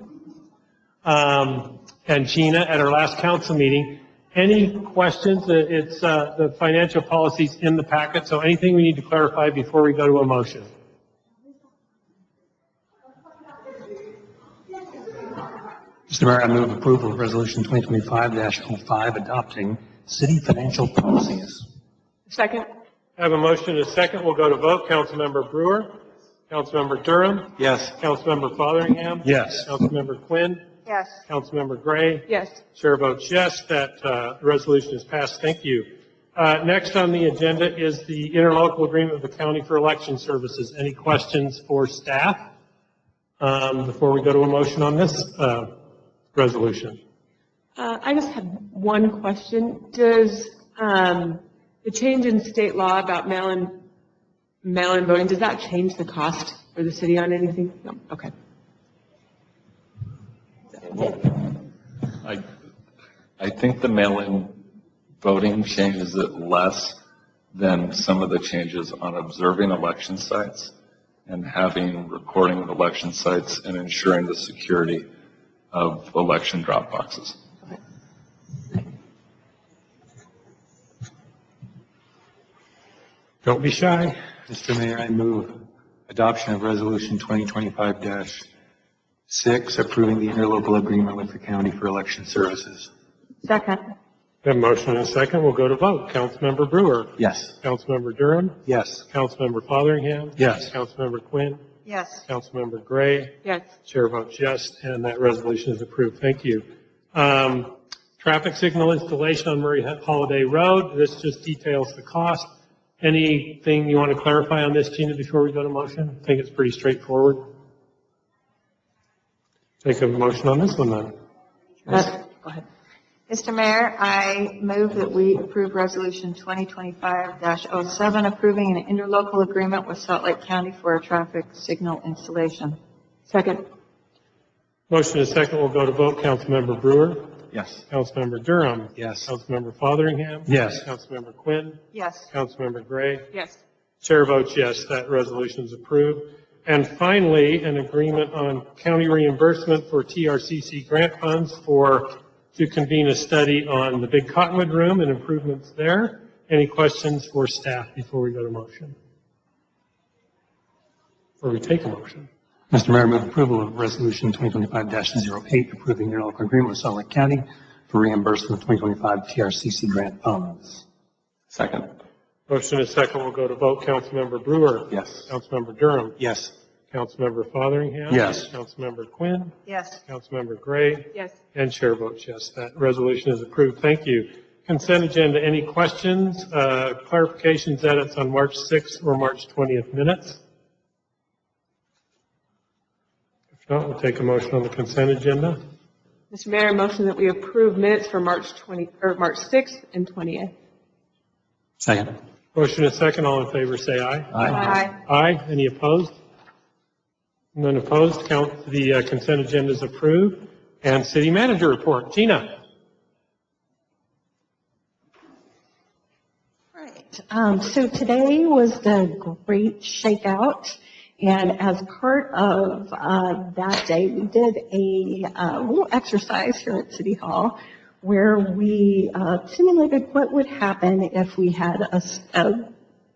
Speaker 1: and Gina at our last council meeting. Any questions? It's the financial policies in the packet, so anything we need to clarify before we go to a motion?
Speaker 18: Mr. Mayor, I move approval of Resolution 2025-05 adopting city financial policies.
Speaker 12: Second.
Speaker 1: I have a motion and a second. We'll go to vote. Councilmember Brewer. Councilmember Durham.
Speaker 5: Yes.
Speaker 1: Councilmember Fotheringham.
Speaker 18: Yes.
Speaker 1: Councilmember Quinn.
Speaker 15: Yes.
Speaker 1: Councilmember Gray.
Speaker 12: Yes.
Speaker 1: Chair votes yes. That resolution is passed. Thank you. Next on the agenda is the interlocal agreement with the county for election services. Any questions for staff before we go to a motion on this resolution?
Speaker 12: I just had one question. Does the change in state law about mail-in voting, does that change the cost for the city on anything? No. Okay.
Speaker 19: I think the mail-in voting changes it less than some of the changes on observing election sites and having recording of election sites and ensuring the security of election drop boxes.
Speaker 1: Don't be shy.
Speaker 18: Mr. Mayor, I move adoption of Resolution 2025-6, approving the interlocal agreement with the county for election services.
Speaker 15: Second.
Speaker 1: A motion and a second. We'll go to vote. Councilmember Brewer.
Speaker 18: Yes.
Speaker 1: Councilmember Durham.
Speaker 18: Yes.
Speaker 1: Councilmember Fotheringham.
Speaker 18: Yes.
Speaker 1: Councilmember Quinn.
Speaker 15: Yes.
Speaker 1: Councilmember Gray.
Speaker 15: Yes.
Speaker 1: Chair votes yes, and that resolution is approved. Thank you. Traffic signal installation on Murray Holladay Road. This just details the cost. Anything you want to clarify on this, Gina, before we go to motion? I think it's pretty straightforward. Take a motion on this one then.
Speaker 15: Go ahead.
Speaker 20: Mr. Mayor, I move that we approve Resolution 2025-07, approving an interlocal agreement with Salt Lake County for a traffic signal installation.
Speaker 15: Second.
Speaker 1: Motion and second. We'll go to vote. Councilmember Brewer.
Speaker 18: Yes.
Speaker 1: Councilmember Durham.
Speaker 18: Yes.
Speaker 1: Councilmember Fotheringham.
Speaker 18: Yes.
Speaker 1: Councilmember Quinn.
Speaker 20: Yes.
Speaker 1: Councilmember Gray.
Speaker 15: Yes.
Speaker 1: Chair votes yes, that resolution is approved. And finally, an agreement on county reimbursement for TRCC grant funds to convene a study on the Big Cottonwood Room and improvements there. Any questions for staff before we go to motion? Or we take a motion?
Speaker 18: Mr. Mayor, I move approval of Resolution 2025-08, approving interlocal agreement with Salt Lake County for reimbursement of 2025 TRCC grant funds.
Speaker 6: Second.
Speaker 1: Motion is second. We'll go to vote. Councilmember Brewer.
Speaker 6: Yes.
Speaker 1: Councilmember Durham.
Speaker 18: Yes.
Speaker 1: Councilmember Fotheringham.
Speaker 18: Yes.
Speaker 1: Councilmember Quinn.
Speaker 20: Yes.
Speaker 1: Councilmember Gray.
Speaker 15: Yes.
Speaker 1: And chair votes yes. That resolution is approved. Thank you. Consent agenda. Any questions, clarifications, edits on March 6th or March 20th minutes? If not, we'll take a motion on the consent agenda.
Speaker 12: Mr. Mayor, I motion that we approve minutes for March 6th and 20th.
Speaker 18: Second.
Speaker 1: Motion is second. All in favor say aye.
Speaker 20: Aye.
Speaker 1: Aye. Any opposed? None opposed. Count the consent agenda is approved. And city manager report. Gina.
Speaker 4: So today was the great shakeout, and as part of that day, we did a little exercise here at City Hall where we simulated what would happen if we had a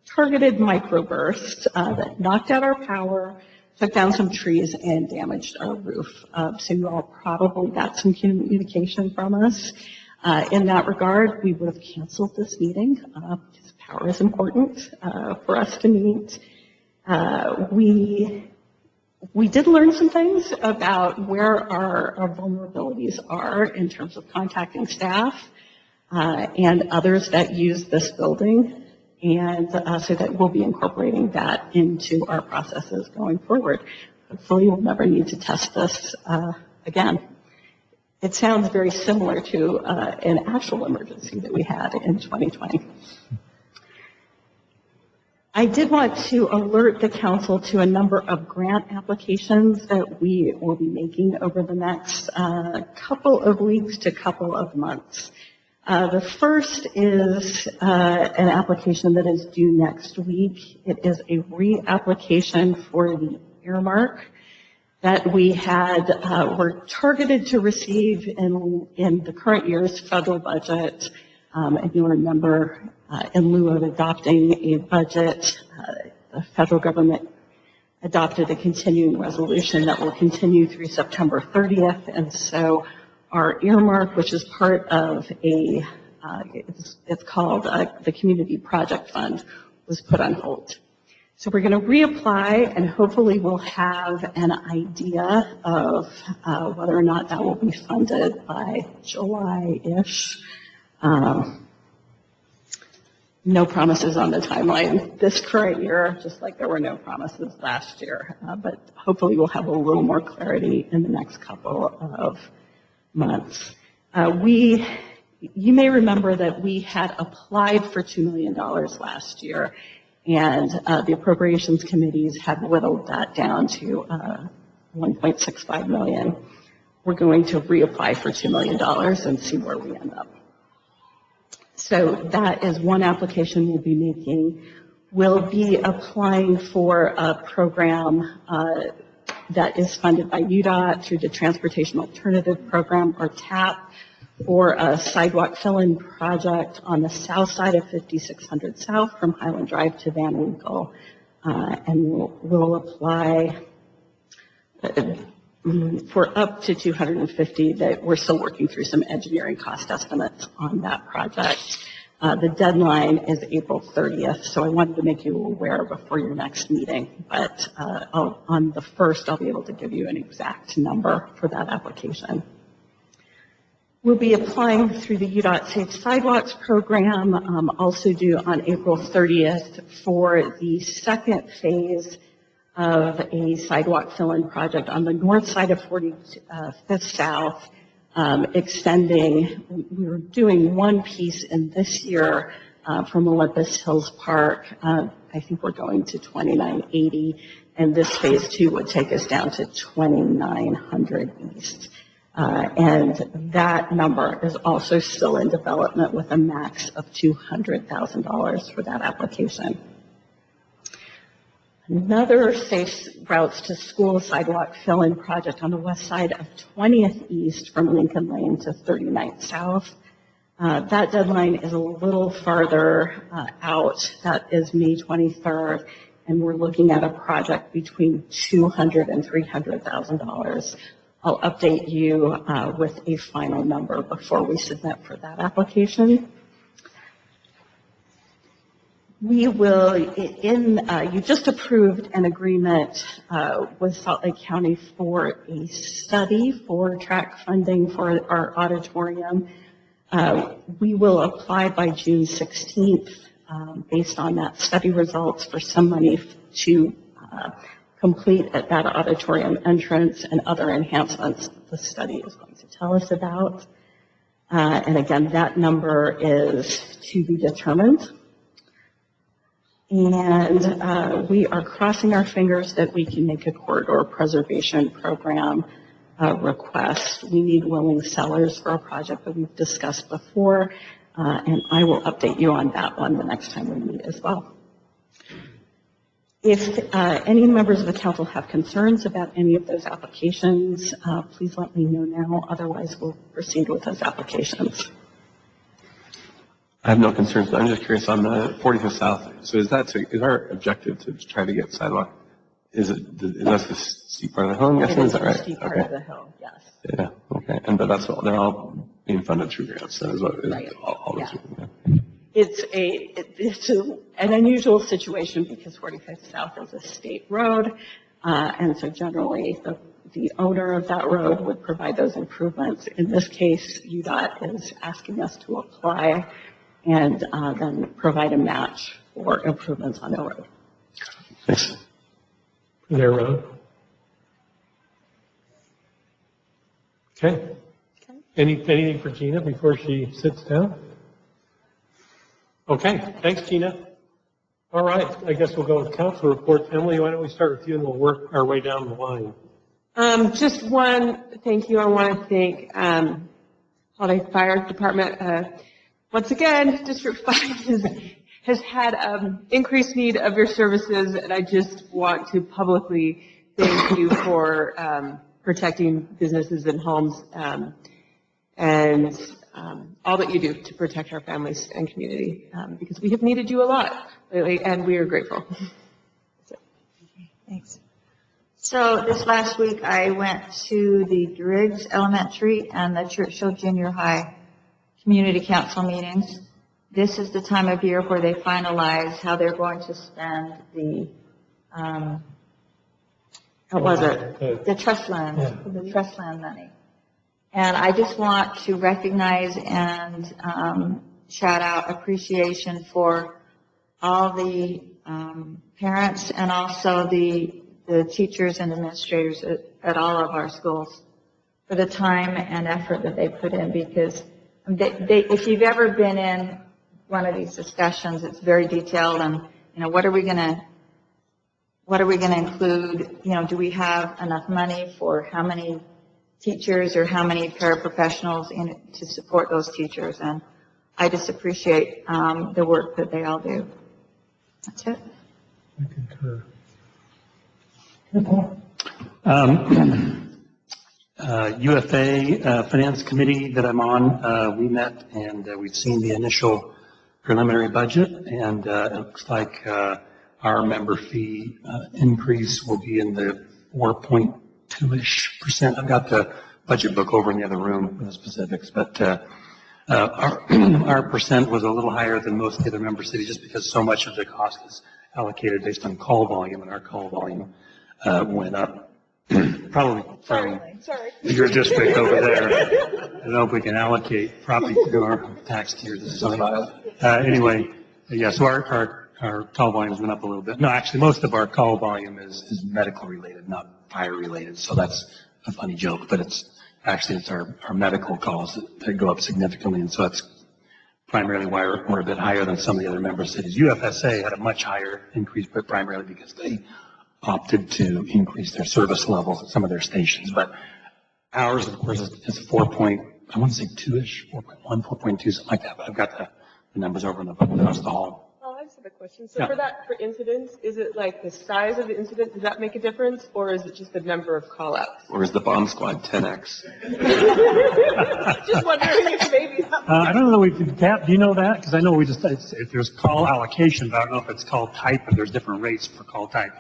Speaker 4: targeted microburst that knocked out our power, took down some trees, and damaged our roof. So you all probably got some communication from us. In that regard, we would have canceled this meeting because power is important for us to meet. We did learn some things about where our vulnerabilities are in terms of contacting staff and others that use this building, and so that we'll be incorporating that into our processes going forward. Hopefully we'll never need to test this again. It sounds very similar to an actual emergency that we had in 2020. I did want to alert the council to a number of grant applications that we will be making over the next couple of weeks to couple of months. The first is an application that is due next week. It is a reapplication for the earmark that we were targeted to receive in the current year's federal budget. If you remember, in lieu of adopting a budget, the federal government adopted a continuing resolution that will continue through September 30th. And so our earmark, which is part of it's called the Community Project Fund, was put on hold. So we're going to reapply, and hopefully we'll have an idea of whether or not that will be funded by July-ish. No promises on the timeline this current year, just like there were no promises last year. But hopefully we'll have a little more clarity in the next couple of months. You may remember that we had applied for $2 million last year, and the appropriations committees had whittled that down to $1.65 million. We're going to reapply for $2 million and see where we end up. So that is one application we'll be making. We'll be applying for a program that is funded by UDOT through the Transportation Alternative Program, or TAP, for a sidewalk fill-in project on the south side of 5600 South from Highland Drive to Van Winkle. And we'll apply for up to 250. That we're still working through some engineering cost estimates on that project. The deadline is April 30th, so I wanted to make you aware before your next meeting. But on the 1st, I'll be able to give you an exact number for that application. We'll be applying through the UDOT Safe Sidewalks program, also due on April 30th for the second phase of a sidewalk fill-in project on the north side of 45th South, extending. We were doing one piece in this year from Olympus Hills Park. I think we're going to 2980, and this phase 2 would take us down to 2900 East. And that number is also still in development with a max of $200,000 for that application. Another Safe Routes to School sidewalk fill-in project on the west side of 20th East from Lincoln Lane to 39th South. That deadline is a little farther out. That is May 23rd, and we're looking at a project between $200,000 and $300,000. I'll update you with a final number before we submit for that application. We will, you just approved an agreement with Salt Lake County for a study for track funding for our auditorium. We will apply by June 16th based on that study results for some money to complete at that auditorium entrance and other enhancements the study is going to tell us about. And again, that number is to be determined. And we are crossing our fingers that we can make a corridor preservation program request. We need willing sellers for a project that we've discussed before, and I will update you on that one the next time we meet as well. If any members of the council have concerns about any of those applications, please let me know now. Otherwise, we'll proceed with those applications.
Speaker 5: I have no concerns, but I'm just curious on the 45th South. So is our objective to try to get sidewalk? Is that the steep part of the hill? I'm guessing, is that right?
Speaker 4: The steep part of the hill, yes.
Speaker 5: Yeah, okay. But that's all, they're all being funded through grants. That is what
Speaker 4: Right.
Speaker 5: all
Speaker 4: Yeah.
Speaker 5: yeah.
Speaker 4: It's an unusual situation because 45th South is a state road, and so generally the owner of that road would provide those improvements. In this case, UDOT is asking us to apply and then provide a match for improvements on the road.
Speaker 5: Thanks.
Speaker 1: Their road. Okay. Anything for Gina before she sits down? Okay, thanks, Gina. All right, I guess we'll go with council reports. Emily, why don't we start with you and we'll work our way down the line.
Speaker 12: Just one thank you. I want to thank Holladay Fire Department. Once again, District 5 has had increased need of your services, and I just want to publicly thank you for protecting businesses and homes and all that you do to protect our families and community, because we have needed you a lot lately, and we are grateful.
Speaker 20: Thanks. So this last week, I went to the Driggs Elementary and the Churchill Junior High Community Council meetings. This is the time of year where they finalize how they're going to spend the, what was it? The trust land, the trust land money. And I just want to recognize and shout out appreciation for all the parents and also the teachers and administrators at all of our schools for the time and effort that they put in, because if you've ever been in one of these discussions, it's very detailed and, what are we going to include? Do we have enough money for how many teachers or how many paraprofessionals to support those teachers? And I just appreciate the work that they all do. That's it.
Speaker 1: I concur.
Speaker 21: UFA Finance Committee that I'm on, we met and we've seen the initial preliminary budget, and it looks like our member fee increase will be in the 4.2-ish%. I've got the budget book over in the other room for the specifics, but our percent was a little higher than most of the other member cities just because so much of the cost is allocated based on call volume, and our call volume went up. Probably from your district over there. I don't know if we can allocate probably to our tax tiers. Anyway, yeah, so our call volumes went up a little bit. No, actually, most of our call volume is medical related, not fire related. So that's a funny joke, but it's our medical calls that go up significantly. And so that's primarily why we're a bit higher than some of the other member cities. UFSA had a much higher increase, but primarily because they opted to increase their service levels at some of their stations. But ours, of course, is 2-ish, 4.1, 4.2, something like that. But I've got the numbers over in the across the hall.
Speaker 22: Oh, I just have a question. So for incidents, is it like the size of the incident, does that make a difference? Or is it just the number of call-outs?
Speaker 5: Or is the bomb squad 10x?
Speaker 22: Just wondering if maybe.
Speaker 21: I don't know if we can cap. Do you know that? Because I know if there's call allocation, but I don't know if it's call type, and there's different rates for call type.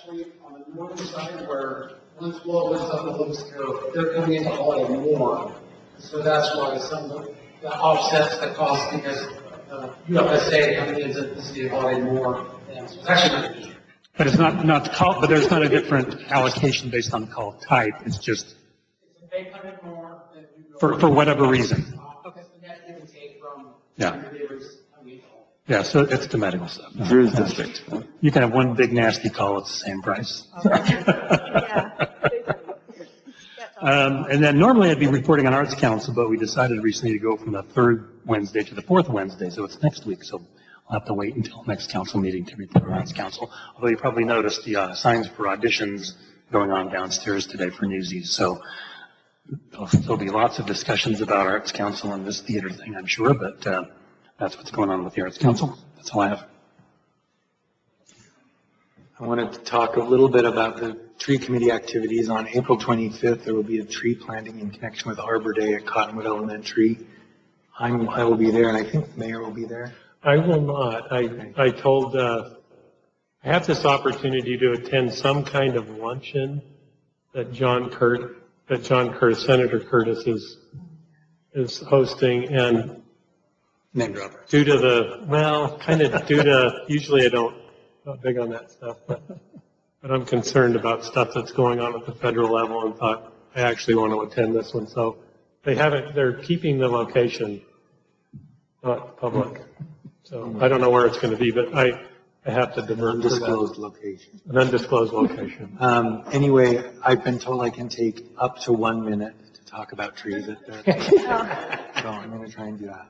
Speaker 23: On the northern side where once Flow was up the looks go, they're coming into Holladay more. So that's why some of the offsets the cost because UFSA coming into the city of Holladay more. And so it's actually
Speaker 21: but it's not call, but there's not a different allocation based on call type. It's just
Speaker 23: they come in more
Speaker 21: for whatever reason.
Speaker 23: Okay. So that give and take from
Speaker 21: Yeah. Yeah, so it's the medical stuff.
Speaker 5: Drew's district.
Speaker 21: You can have one big nasty call, it's the same price. And then normally I'd be reporting on Arts Council, but we decided recently to go from the third Wednesday to the fourth Wednesday, so it's next week. So I'll have to wait until next council meeting to report on Arts Council. Although you probably noticed the signs for auditions going on downstairs today for Newsies. So there'll be lots of discussions about Arts Council and this theater thing, I'm sure, but that's what's going on with the Arts Council. That's all I have.
Speaker 18: I wanted to talk a little bit about the tree committee activities. On April 25th, there will be a tree planting in connection with Arbor Day at Cottonwood Elementary. I will be there, and I think the mayor will be there.
Speaker 1: I will not. I told, I have this opportunity to attend some kind of luncheon that Senator Curtis is hosting, and
Speaker 21: name dropper.
Speaker 1: Usually I don't, not big on that stuff, but I'm concerned about stuff that's going on at the federal level and thought I actually want to attend this one. So they're keeping the location not public. So I don't know where it's going to be, but I have to divert.
Speaker 18: Undisclosed location.
Speaker 1: An undisclosed location.
Speaker 18: Anyway, I've been told I can take up to 1 minute to talk about trees at that. So I'm going to try and do that.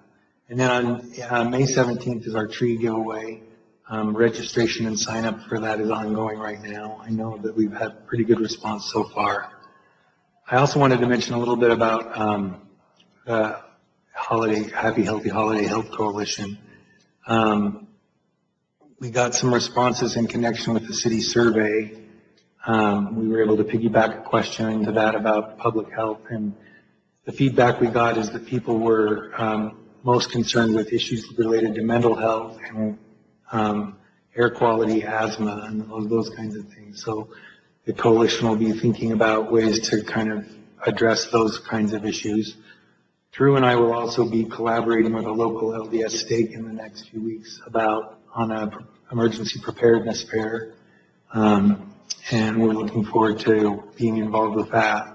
Speaker 18: And then on May 17th is our tree giveaway. Registration and sign up for that is ongoing right now. I know that we've had pretty good response so far. I also wanted to mention a little bit about Holladay, Happy Healthy Holladay Health Coalition. We got some responses in connection with the city survey. We were able to piggyback a question into that about public health, and the feedback we got is that people were most concerned with issues related to mental health and air quality, asthma, and those kinds of things. So the coalition will be thinking about ways to kind of address those kinds of issues. Drew and I will also be collaborating with a local LDS stake in the next few weeks on an emergency preparedness fair, and we're looking forward to being involved with that.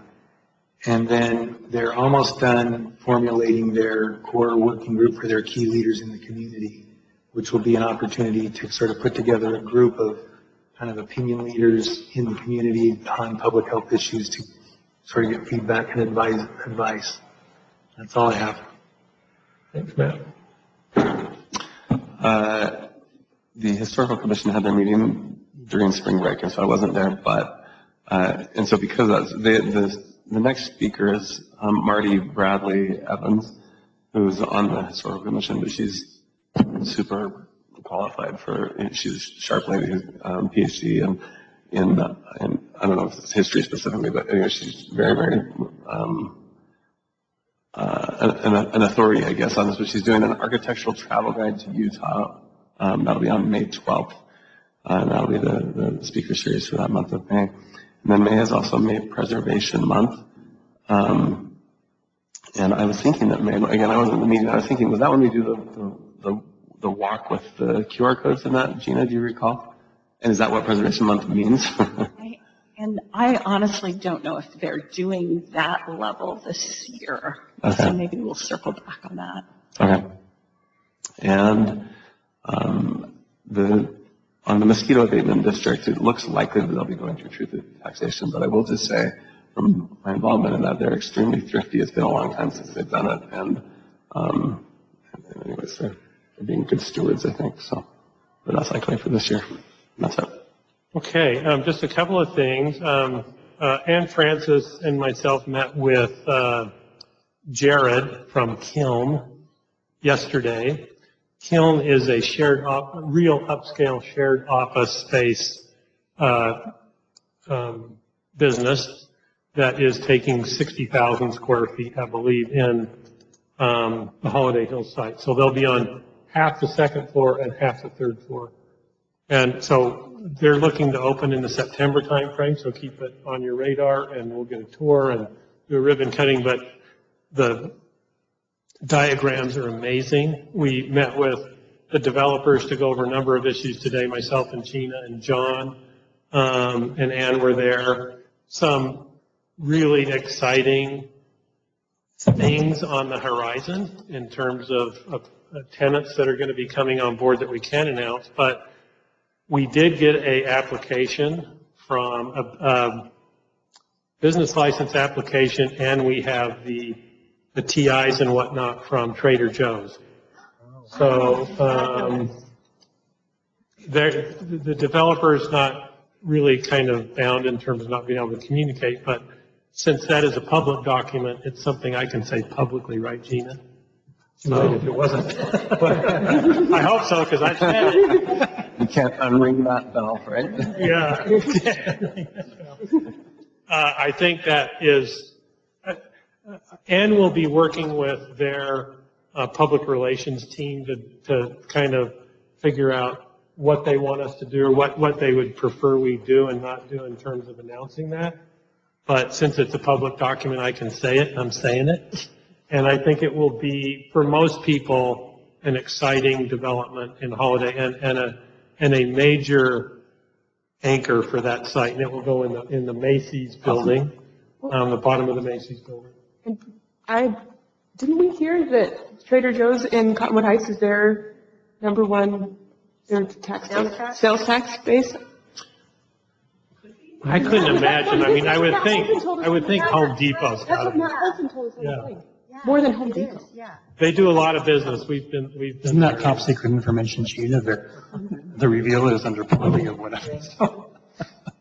Speaker 18: And then they're almost done formulating their core working group for their key leaders in the community, which will be an opportunity to sort of put together a group of kind of opinion leaders in the community on public health issues to sort of get feedback and advice. That's all I have.
Speaker 1: Thanks, Matt.
Speaker 5: The Historical Commission had their meeting during spring break, and so I wasn't there, but, and so because of that, the next speaker is Marty Bradley Evans, who's on the Historical Commission, but she's super qualified she's a sharp lady, PhD in I don't know if it's history specifically, but anyway, she's very, very, an authority, I guess, on this, but she's doing an architectural travel guide to Utah. That'll be on May 12th. And that'll be the speaker series for that month of May. And then May is also May Preservation Month. And I was thinking that May, again, I wasn't in the meeting, I was thinking, was that when we do the walk with the QR codes in that? Gina, do you recall? And is that what Preservation Month means?
Speaker 4: And I honestly don't know if they're doing that level this year.
Speaker 5: Okay.
Speaker 4: So maybe we'll circle back on that.
Speaker 5: Okay. And on the mosquito abatement district, it looks likely that they'll be going through truth in taxation, but I will just say from my involvement in that, they're extremely thrifty. It's been a long time since they've done it, and anyways, they're being good stewards, I think. So, but that's likely for this year. And that's it.
Speaker 1: Okay, just a couple of things. Ann Francis and myself met with Jared from Kiln yesterday. Kiln is a real upscale shared office space business that is taking 60,000 square feet, I believe, in the Holladay Hills site. So they'll be on half the second floor and half the third floor. And so they're looking to open in the September timeframe, so keep it on your radar, and we'll get a tour and do a ribbon cutting. But the diagrams are amazing. We met with the developers to go over a number of issues today, myself and Gina and John, and Ann were there. Some really exciting things on the horizon in terms of tenants that are going to be coming on board that we can announce. But we did get an application from a business license application, and we have the TIs and whatnot from Trader Joe's. So the developer is not really kind of bound in terms of not being able to communicate, but since that is a public document, it's something I can say publicly, right, Gina? If it wasn't. I hope so, because I said it.
Speaker 5: You can't unring that bell, right?
Speaker 1: Yeah. I think that is, Ann will be working with their public relations team to kind of figure out what they want us to do or what they would prefer we do and not do in terms of announcing that. But since it's a public document, I can say it, I'm saying it. And I think it will be, for most people, an exciting development in Holladay and a major anchor for that site. And it will go in the Macy's building, the bottom of the Macy's building.
Speaker 22: Didn't we hear that Trader Joe's in Cottonwood Heights is their number one sales tax base?
Speaker 1: I couldn't imagine. I mean, I would think Home Depot's got it.
Speaker 22: My husband told us the same thing. More than Home Depot.
Speaker 1: They do a lot of business. We've been.
Speaker 21: Isn't that top secret information, Gina? The reveal is under penalty of whatever.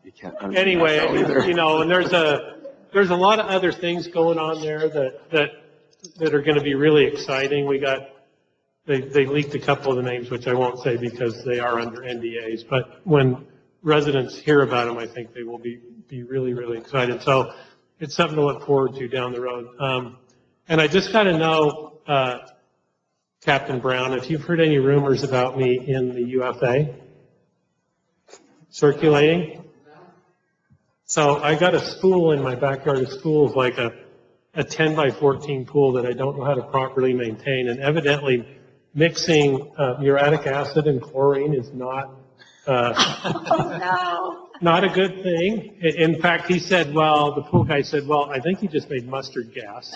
Speaker 5: You can't
Speaker 1: Anyway, you know, and there's a lot of other things going on there that are going to be really exciting. They leaked a couple of the names, which I won't say because they are under NDAs. But when residents hear about them, I think they will be really, really excited. So it's something to look forward to down the road. And I just got to know, Captain Brown, if you've heard any rumors about me in the UFA circulating. So I got a spool in my backyard. A spool is like a 10 by 14 pool that I don't know how to properly maintain. And evidently mixing muriatic acid and chlorine is not not a good thing. In fact, he said, the pool guy said, I think he just made mustard gas.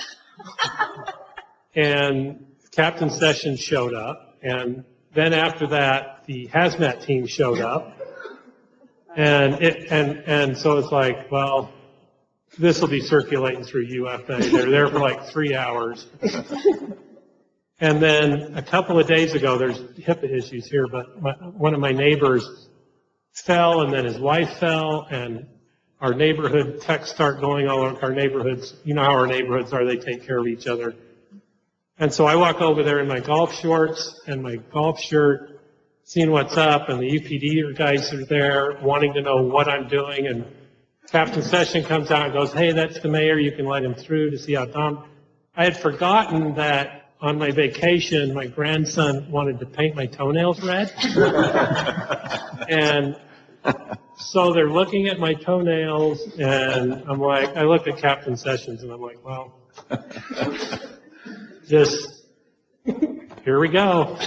Speaker 1: And Captain Sessions showed up, and then after that, the hazmat team showed up, and so it's like, this will be circulating through UFA. They're there for like 3 hours. And then a couple of days ago, there's HIPAA issues here, but one of my neighbors fell, and then his wife fell, and our neighborhood texts start going all over our neighborhoods. You know how our neighborhoods are, they take care of each other. And so I walk over there in my golf shorts and my golf shirt, seeing what's up, and the UPD guys are there wanting to know what I'm doing. And Captain Session comes out and goes, hey, that's the mayor, you can let him through to see how Tom. I had forgotten that on my vacation, my grandson wanted to paint my toenails red. And so they're looking at my toenails, and I'm like, I look at Captain Sessions, and I'm like, well, just, here we go.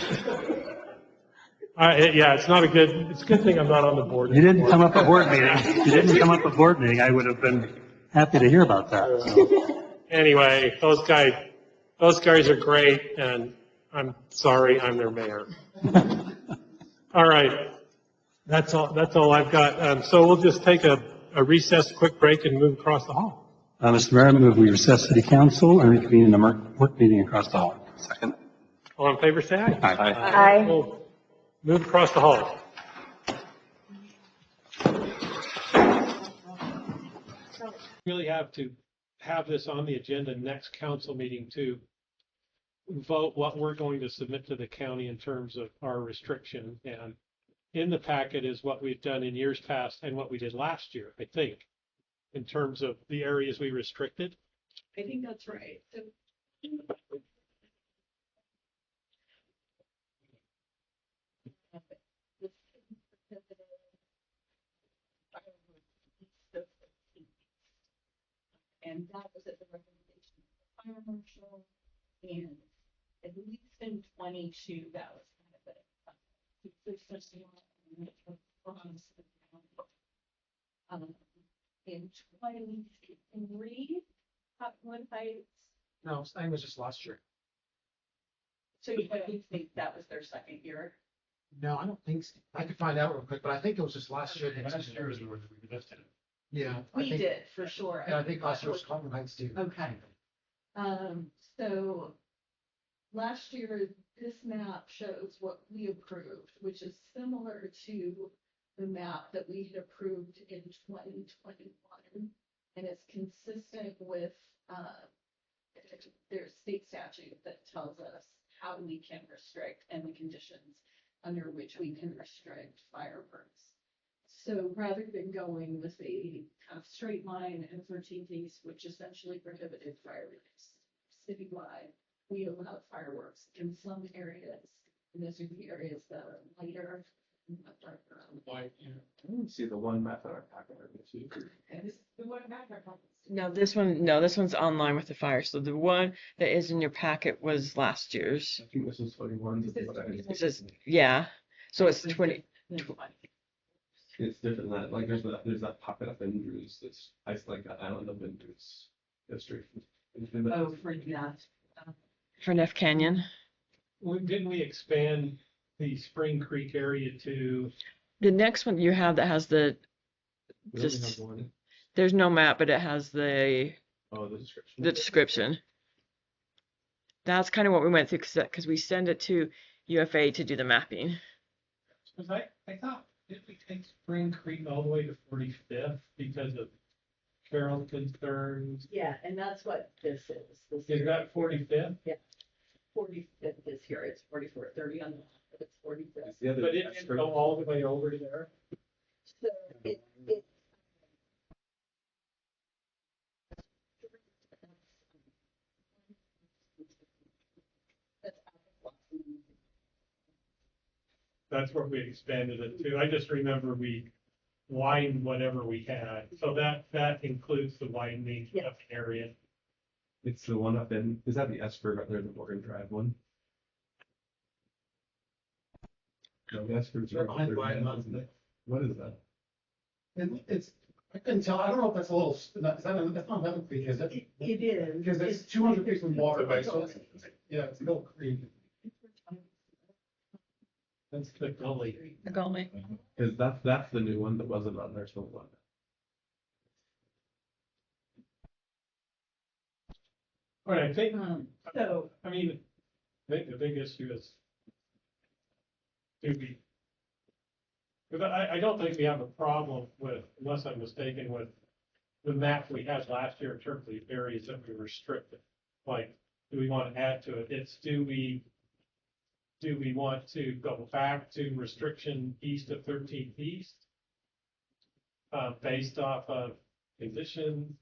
Speaker 1: Yeah, it's not a good, it's a good thing I'm not on the board.
Speaker 21: You didn't come up at board meeting. If you didn't come up at board meeting, I would have been happy to hear about that. So.
Speaker 1: Anyway, those guys are great, and I'm sorry I'm their mayor. All right. That's all I've got. So we'll just take a recess, quick break, and move across the hall.
Speaker 21: Mr. Mayor, I move we recess city council and reconvene in a work meeting across the hall.
Speaker 5: Second.
Speaker 1: All in favor, say aye.
Speaker 21: Aye.
Speaker 17: Aye.
Speaker 1: We'll move across the hall. Really have to have this on the agenda next council meeting to vote what we're going to submit to the county in terms of our restriction. And in the packet is what we've done in years past and what we did last year, I think, in terms of the areas we restricted.
Speaker 4: I think that's right. So and that was at the recommendation of the fire marshal, and at least in 22, that was kind of a there's such a lot from in 23, Cottonwood Heights.
Speaker 23: No, I think it was just last year.
Speaker 4: So you think that was their second year?
Speaker 23: No, I don't think so. I could find out real quick, but I think it was just last year.
Speaker 1: Last year was where we lifted it.
Speaker 23: Yeah.
Speaker 4: We did, for sure.
Speaker 23: Yeah, I think last year was Cotton Heights too.
Speaker 4: Okay. So last year, this map shows what we approved, which is similar to the map that we had approved in 2021. And it's consistent with, there's state statute that tells us how we can restrict and the conditions under which we can restrict fireworks. So rather than going with a kind of straight line and 13th East, which essentially prohibited fireworks citywide, we allowed fireworks in some areas. And those are the areas that are lighter and darker.
Speaker 6: I didn't see the one map that our packet too.
Speaker 4: And this is the one map our packets.
Speaker 3: No, this one's online with the fire. So the one that is in your packet was last year's.
Speaker 6: I think this is 21.
Speaker 3: It says, yeah. So it's 20.
Speaker 6: It's different than that. Like there's that pocket up in Drew's that's like that island up in Drew's district.
Speaker 4: Oh, for that.
Speaker 3: For Neff Canyon.
Speaker 1: Didn't we expand the Spring Creek area to?
Speaker 3: The next one you have that has the just there's no map, but it has the
Speaker 6: description.
Speaker 3: The description. That's kind of what we went through because we send it to UFA to do the mapping.
Speaker 1: Because I thought, did we take Spring Creek all the way to 45th because of Carol concerns?
Speaker 4: Yeah, and that's what this is. This
Speaker 1: Is that 45th?
Speaker 4: Yeah. 45th is here. It's 4430 on the left, but it's 45th.
Speaker 1: But it didn't go all the way over there.
Speaker 4: So it
Speaker 1: That's where we expanded it to. I just remember we widened whatever we had. So that includes the widening of the area.
Speaker 6: It's the one up in, is that the Esford up there, the Morgan Drive one? No, the Esford's right
Speaker 23: Behind
Speaker 6: there.
Speaker 23: Brian.
Speaker 6: What is that?
Speaker 23: It's, I couldn't tell, I don't know if that's a little, that's not Meadow Creek, is it?
Speaker 4: It is.
Speaker 23: Because it's 200 feet from waterway, so it's, yeah, it's Mill Creek.
Speaker 1: That's the gully.
Speaker 3: The gully.
Speaker 6: Because that's the new one that wasn't on there so long.
Speaker 1: All right, I think,
Speaker 4: so
Speaker 1: I mean, I think the big issue is do we, because I don't think we have a problem with, unless I'm mistaken, with the map we had last year in terms of the areas that we restricted. Like, do we want to add to it? It's do we want to go back to restriction east of 13th East? Based off of conditions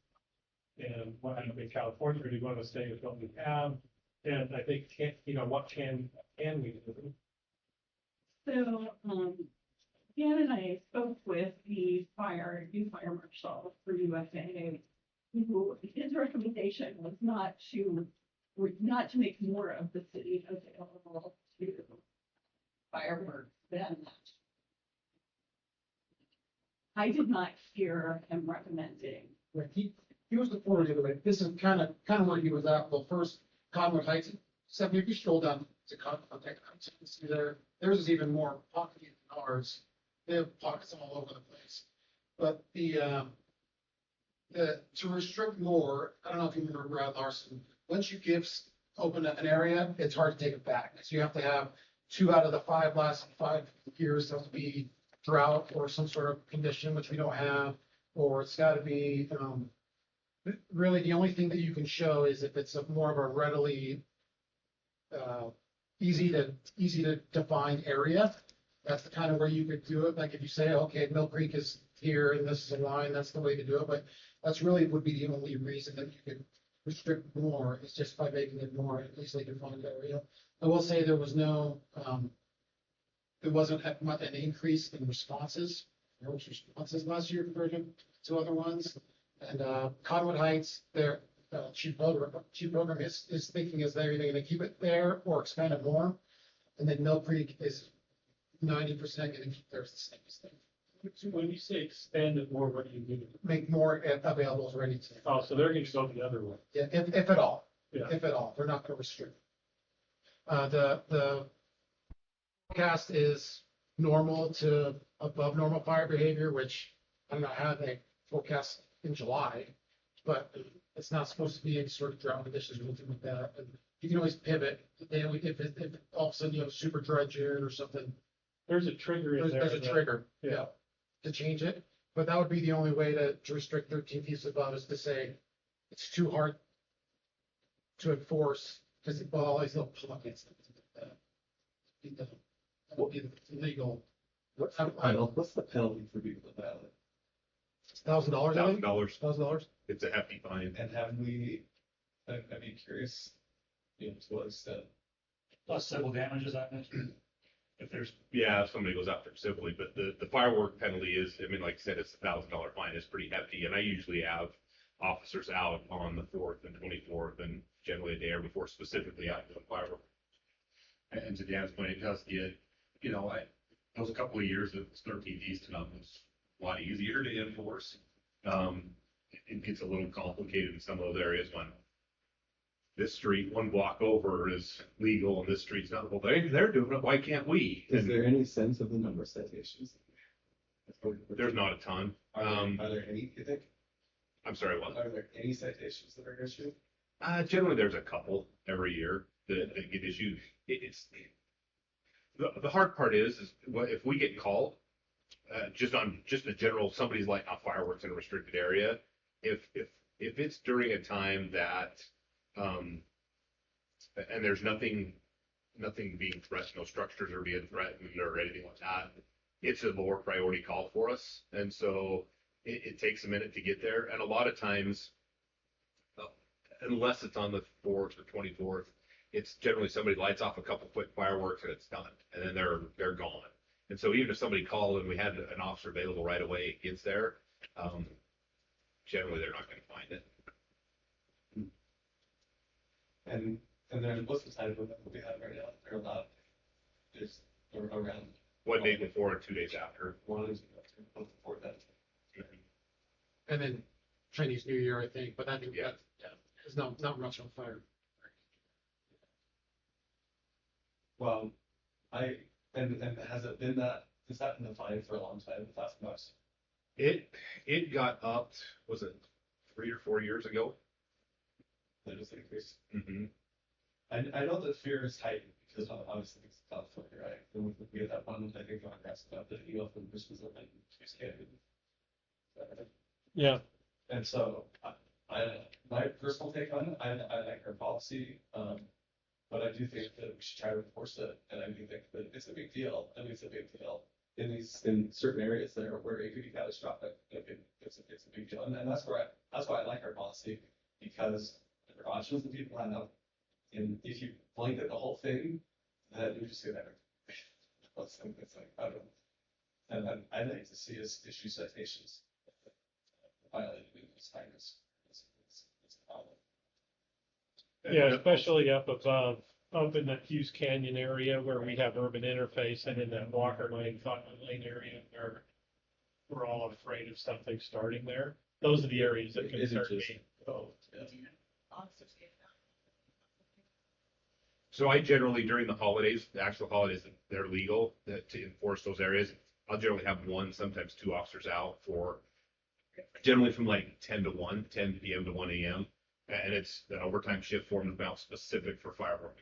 Speaker 1: and what in California, are we going to stay with what we have? And I think, what can we do?
Speaker 8: So, Dan and I spoke with the new fire marshal for UFA, who his recommendation was not to make more of the city available to fireworks than I did not hear him recommending.
Speaker 23: Right, he was the forward the other way. This is kind of where he was at. Well, first, Conwood Heights, except if you stroll down to Conwood Heights, you can see theirs is even more pockety than ours. They have pockets all over the place. But to restrict more, I don't know if you remember Brad Larson, once you open an area, it's hard to take it back. So you have to have 2 out of the last 5 years have to be drought or some sort of condition, which we don't have, or it's got to be, really the only thing that you can show is if it's more of a readily easy to define area. That's the kind of where you could do it. Like if you say, okay, Mill Creek is here and this is a line, that's the way to do it. But that's really would be the only reason that you could restrict more is just by making it more at least defined area. I will say there was there wasn't an increase in responses last year compared to other ones. And Conwood Heights, their chief program is thinking is they're either going to keep it there or expand it more. And then Mill Creek is 90% going to keep theirs the same as them.
Speaker 1: So when you say expand it more, what do you mean?
Speaker 23: Make more available ready to.
Speaker 1: Oh, so they're going to go the other way.
Speaker 23: Yeah, if at all.
Speaker 1: Yeah.
Speaker 23: If at all, they're not going to restrict. The forecast is normal to above normal fire behavior, which I don't know how they forecast in July, but it's not supposed to be any sort of drought conditions or anything like that. And you can always pivot if all of a sudden super dry June or something.
Speaker 1: There's a trigger in there.
Speaker 23: There's a trigger, yeah, to change it. But that would be the only way to restrict 13 feet above is to say it's too hard to enforce because all these little pockets that would be illegal.
Speaker 9: What's the penalty for people that violate?
Speaker 23: $1,000.
Speaker 9: $1,000.
Speaker 23: $1,000.
Speaker 9: It's a hefty fine. And have we? I'd be curious. To what extent?
Speaker 11: Plus civil damages, I mentioned.
Speaker 9: If somebody goes out there civilly, but the firework penalty is, I mean, like I said, it's $1,000 fine. It's pretty hefty, and I usually have officers out on the 4th and 24th, and generally a day or before, specifically out doing fireworks.
Speaker 11: And to Dan's point, it does get, those a couple of years of 13th East and up was a lot easier to enforce. It gets a little complicated in some of those areas when this street 1 block over is legal and this street's not. Well, they're doing it. Why can't we?
Speaker 9: Is there any sense of the number of citations?
Speaker 11: There's not a ton.
Speaker 9: Are there any, you think?
Speaker 11: I'm sorry, what?
Speaker 9: Are there any citations that are issued?
Speaker 11: Generally, there's a couple every year that get issued. The hard part is if we get called, just a general, somebody's lighting off fireworks in a restricted area, if it's during a time that, and there's nothing being threatened, no structures are being threatened or anything like that, it's a lower priority call for us. And so it takes a minute to get there. And a lot of times, unless it's on the 4th or 24th, it's generally somebody lights off a couple quick fireworks and it's done. And then they're gone. And so even if somebody called and we had an officer available right away, it gets there, generally they're not going to find it.
Speaker 9: And then what's the time limit we have right now? They're allowed just around
Speaker 11: 1 day before and 2 days after.
Speaker 9: 1 day before that.
Speaker 23: And then Chinese New Year, I think, but I think that is not much on fire.
Speaker 9: Well, and has it been that? Has that been the fine for a long time? $1,000.
Speaker 11: It got upped. Was it 3 or 4 years ago?
Speaker 9: That is increased.
Speaker 11: Mm-hmm.
Speaker 9: I know that fear is heightened because obviously it's California, right? And we had that one, I think, on grass about the from Christmas event too scared.
Speaker 1: Yeah.
Speaker 9: And so, my personal take on it, I like our policy, but I do think that we should try to enforce it, and I do think that it's a big deal. I mean, it's a big deal.
Speaker 10: in certain areas there where it could be catastrophic. It's a big deal, and that's why I like our policy, because the precautions that people have, and if you blanket the whole thing, then you just get everything. It's like, I don't know. And I'd like to see us issue citations. Violating these things. It's a problem.
Speaker 1: Yeah, especially up above, up in the Hughes Canyon area where we have urban interface, and in that Walker Lane, Thought Lane area where we're all afraid of something starting there. Those are the areas that concern me.
Speaker 11: So I generally, during the holidays, the actual holidays, they're legal to enforce those areas. I'll generally have one, sometimes two officers out for, generally from like 10 to 1, 10 p.m. to 1 a.m. And it's the overtime shift for them about specific for firework